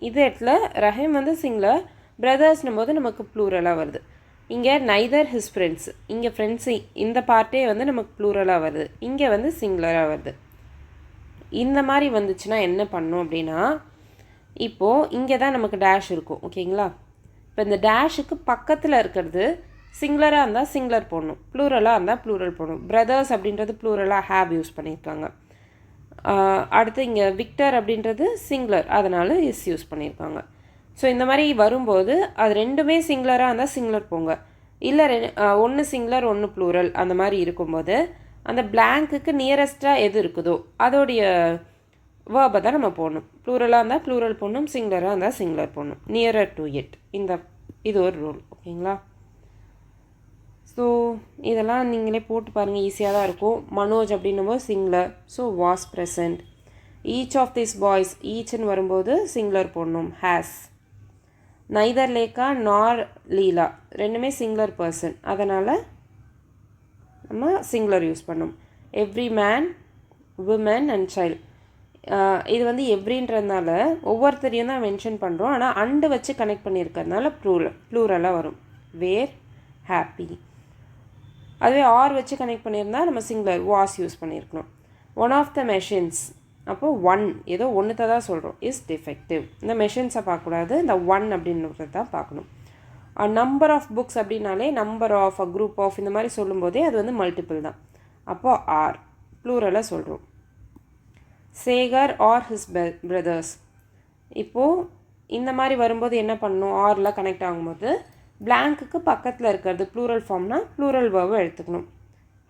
இது இடத்துல ரஹீம் வந்து சிங்குலர், பிரதர்ஸ்னும் போது நமக்கு ப்ளூரலாக வருது. இங்கே நைதர் ஹிஸ் ஃப்ரெண்ட்ஸ், இங்கே ஃப்ரெண்ட்ஸு இந்த பார்ட்டே வந்து நமக்கு ப்ளூரலாக வருது, இங்கே வந்து சிங்குலராக வருது. இந்த மாதிரி வந்துச்சுன்னா என்ன பண்ணணும் அப்படின்னா, இப்போது இங்கே தான் நமக்கு டேஷ் இருக்கும். ஓகேங்களா? இப்போ இந்த டேஷுக்கு பக்கத்தில் இருக்கிறது சிங்குலராக இருந்தால் சிங்குலர் போடணும், ப்ளூரலாக இருந்தால் ப்ளூரல் போடணும். பிரதர்ஸ் அப்படின்றது ப்ளூரலாக ஹேவ் யூஸ் பண்ணியிருக்காங்க. அடுத்து இங்கே விக்டர் அப்படின்றது சிங்குலர், அதனால் இஸ் யூஸ் பண்ணியிருக்காங்க. ஸோ இந்த மாதிரி வரும்போது அது 2மே சிங்குலராக இருந்தால் சிங்குலர் போங்க, இல்லை ஒன்று சிங்குலர் ஒன்று ப்ளூரல் அந்த மாதிரி இருக்கும்போது அந்த பிளாங்க்குக்கு நியரஸ்ட்டாக எது இருக்குதோ அதோடைய வேர்பை தான் நம்ம போடணும். ப்ளூரலாக இருந்தால் ப்ளூரல் போடணும், சிங்குலராக இருந்தால் சிங்குலர் போடணும், நியரர் டு இட். இது ஒரு ரூல். ஓகேங்களா? ஸோ இதெல்லாம் நீங்களே போட்டு பாருங்கள், ஈஸியாக தான் இருக்கும். மனோஜ் அப்படின்னும்போது singular, so was present. Each of this boys, ஈச்னு வரும்போது சிங்குலர் போடணும், ஹேஸ். நைதர் லேக்கா நார் லீலா 2மே சிங்குலர் பர்சன், அதனால் நம்ம சிங்குலர் யூஸ் பண்ணணும். Every man, women and child. இது வந்து எவ்ரின்றதுனால ஒவ்வொருத்தரையும் தான் மென்ஷன் பண்ணுறோம், ஆனால் அண்டு வச்சு கனெக்ட் பண்ணியிருக்கிறதுனால ப்ளூரலாக வரும். வேர் ஹாப்பி. அதுவே ஆர் வச்சு கனெக்ட் பண்ணியிருந்தால் நம்ம சிங்குலர் வாஸ் யூஸ் பண்ணியிருக்கணும். ஒன் ஆஃப் த மெஷின்ஸ், அப்போது ஏதோ ஒன்றுத்தை தான் சொல்கிறோம், இஸ் டிஃபெக்டிவ். இந்த மெஷின்ஸை பார்க்கக்கூடாது, இந்த 1 அப்படின்றது தான் பார்க்கணும். நம்பர் ஆஃப் புக்ஸ் அப்படின்னாலே நம்பர் ஆஃப், குரூப் ஆஃப் இந்த மாதிரி சொல்லும்போதே அது வந்து மல்டிபிள் தான். அப்போது ஆர் ப்ளூரலாக சொல்கிறோம். Sekhar or his brothers. இப்போது இந்த மாதிரி வரும்போது என்ன பண்ணணும், ஆரில் கனெக்ட் ஆகும்போது பிளாங்க்குக்கு பக்கத்தில் இருக்கிறது ப்ளூரல் ஃபார்ம்னா ப்ளூரல் வேர்வை எடுத்துக்கணும்.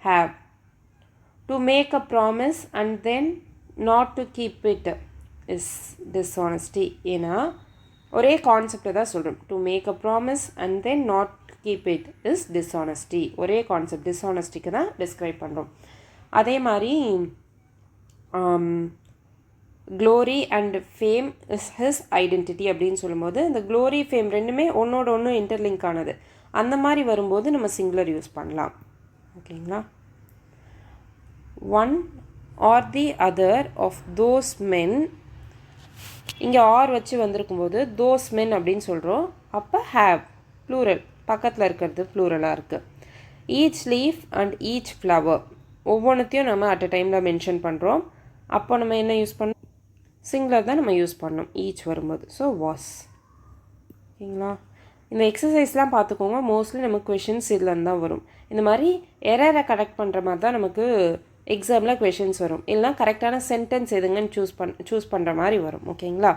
Have. To make a promise and then not to keep it is dishonesty. ஏன்னா ஒரே கான்செப்டை தான் சொல்கிறோம். To make a promise and then not keep it is dishonesty. ஒரே கான்செப்ட், டிஸ்ஆனஸ்டிக்கு தான் டிஸ்கிரைப் பண்ணுறோம். அதே மாதிரி glory and fame is his identity அப்படின்னு சொல்லும்போது இந்த க்ளோரி, ஃபேம் 2மே ஒன்றோட ஒன்று இன்டர்லிங்க் ஆனது. அந்த மாதிரி வரும்போது நம்ம சிங்குலர் யூஸ் பண்ணலாம். ஓகேங்களா? One or the other of those men. இங்கே ஆர் வச்சு வந்திருக்கும்போது தோஸ் மென் அப்படின்னு சொல்கிறோம். அப்போ ஹேவ் ப்ளூரல், பக்கத்தில் இருக்கிறது ப்ளூரலாக இருக்குது. Each leaf and each flower, ஒவ்வொன்றத்தையும் நம்ம அட் அ டைமில் மென்ஷன் பண்ணுறோம். அப்போ நம்ம என்ன யூஸ் பண்ணோம், சிங்குலர் தான் நம்ம யூஸ் பண்ணோம் ஈச் வரும்போது. So was. ஓகேங்களா? இந்த எக்ஸசைஸ்லாம் பார்த்துக்கோங்க, மோஸ்ட்லி நமக்கு கொஷின்ஸ் இதுலேருந்து தான் வரும். இந்த மாதிரி எரரை கரெக்ட் பண்ணுற மாதிரி தான் நமக்கு எக்ஸாமில் கொஷின்ஸ் வரும். இல்லைனா கரெக்டான சென்டென்ஸ் எதுங்கன்னு சூஸ் பண்ணுற மாதிரி வரும். ஓகேங்களா?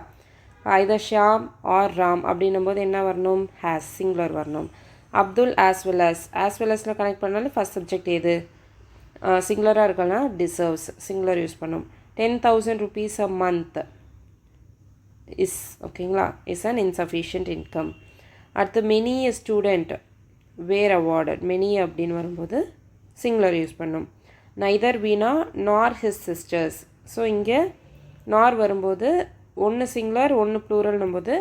ஐதர் ஷியாம் ஆர் ராம் அப்படின்னும் போது என்ன வரணும், ஹேஸ் சிங்குலர் வரணும். அப்துல் ஆஸ் வெல் அஸ்ல கனெக்ட் பண்ணாலும் ஃபஸ்ட் சப்ஜெக்ட் எது, சிங்குலராக இருக்கலாம் டிசர்வ்ஸ் சிங்குலர் யூஸ் பண்ணும். 10,000 rupees a month இஸ் ஓகேங்களா இஸ் அன் இன்சஃபிஷியன்ட் இன்கம். அடுத்து மெனி ஸ்டூடெண்ட் வேர் அவார்டட் மெனி அப்படின்னு வரும்போது சிங்குலர் யூஸ் பண்ணும். நைதர் வீணா நார் ஹிஸ் சிஸ்டர்ஸ். ஸோ இங்கே நார் வரும்போது ஒன்று சிங்குலர் ஒன்று ப்ளூரல்னும் போது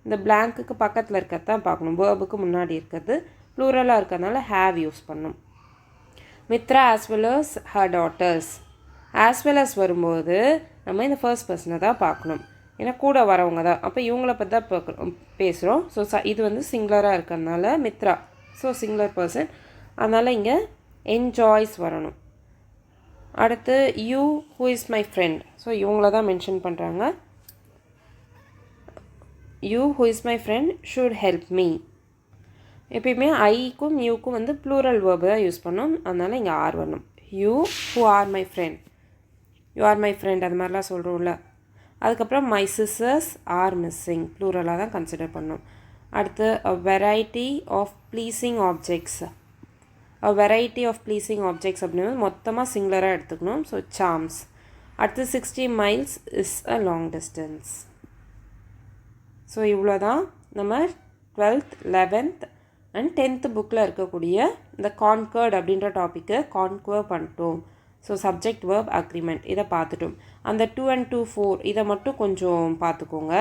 இந்த பிளாங்க்குக்கு பக்கத்தில் இருக்கிறது தான் பார்க்கணும். வேர்புக்கு முன்னாடி இருக்கிறது ப்ளூரலாக இருக்கிறதுனால ஹேவ் யூஸ் பண்ணும். Mitra as well as her daughters. As well as வரும்போது நம்ம இந்த ஃபர்ஸ்ட் பர்சனை தான் பார்க்கணும். ஏன்னா கூட வரவங்க தான். அப்போ இவங்கள பற்றி தான் பேசுகிறோம். ஸோ இது வந்து சிங்குலராக இருக்கிறதுனால மித்ரா ஸோ சிங்குலர் பர்சன் அதனால் இங்கே என்ஜாய்ஸ் வரணும். அடுத்து you who is my friend. So இவங்கள தான் மென்ஷன் பண்ணுறாங்க. You who is my friend should help me. எப்பயுமே ஐக்கும் யூக்கும் வந்து ப்ளூரல் வேர்பு தான் யூஸ் பண்ணோம். அதனால் இங்கே ஆர் வரணும். You who are my friend you are my friend அது மாதிரிலாம் சொல்கிறோம்ல. அதுக்கப்புறம் மை சிஸ்டர்ஸ் ஆர் மிஸ்ஸிங் ப்ளூரலாக தான் கன்சிடர் பண்ணணும். அடுத்து a variety of pleasing objects. A variety of pleasing objects அப்படின்னு மொத்தமாக சிங்குலராக எடுத்துக்கணும். So charms. அடுத்து 60 miles is a long distance. So இவ்வளோ தான் நம்ம 12th 11th அண்ட் 10th புக்கில் இருக்கக்கூடிய இந்த கான்கர்ட் அப்படின்ற டாப்பிக்கை கான்கர் பண்ணிட்டோம். ஸோ சப்ஜெக்ட் வேர்ப் அக்ரிமெண்ட் இதை பார்த்துட்டோம். அந்த 2 and 2 4 இதை மட்டும் கொஞ்சம் பார்த்துக்கோங்க.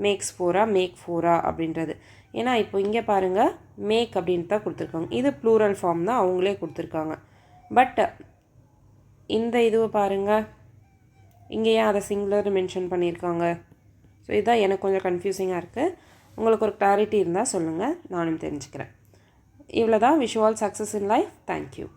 மேக்ஸ் 4 மேக் 4 அப்படின்றது. ஏன்னா இப்போ இங்கே பாருங்கள் மேக் அப்படின்ட்டு தான் கொடுத்துருக்காங்க. இது ப்ளூரல் ஃபார்ம் தான் அவங்களே கொடுத்துருக்காங்க. பட் இந்த இதுவை பாருங்கள் இங்கே ஏன் அதை சிங்குலர் மென்ஷன் பண்ணியிருக்காங்க. ஸோ இதுதான் எனக்கு கொஞ்சம் கன்ஃபியூசிங்காக இருக்குது. உங்களுக்கு ஒரு கிளாரிட்டி இருந்தால் சொல்லுங்கள் நானும் தெரிஞ்சுக்கிறேன். இவ்வளோ தான். Wish you all success in life. Thank you.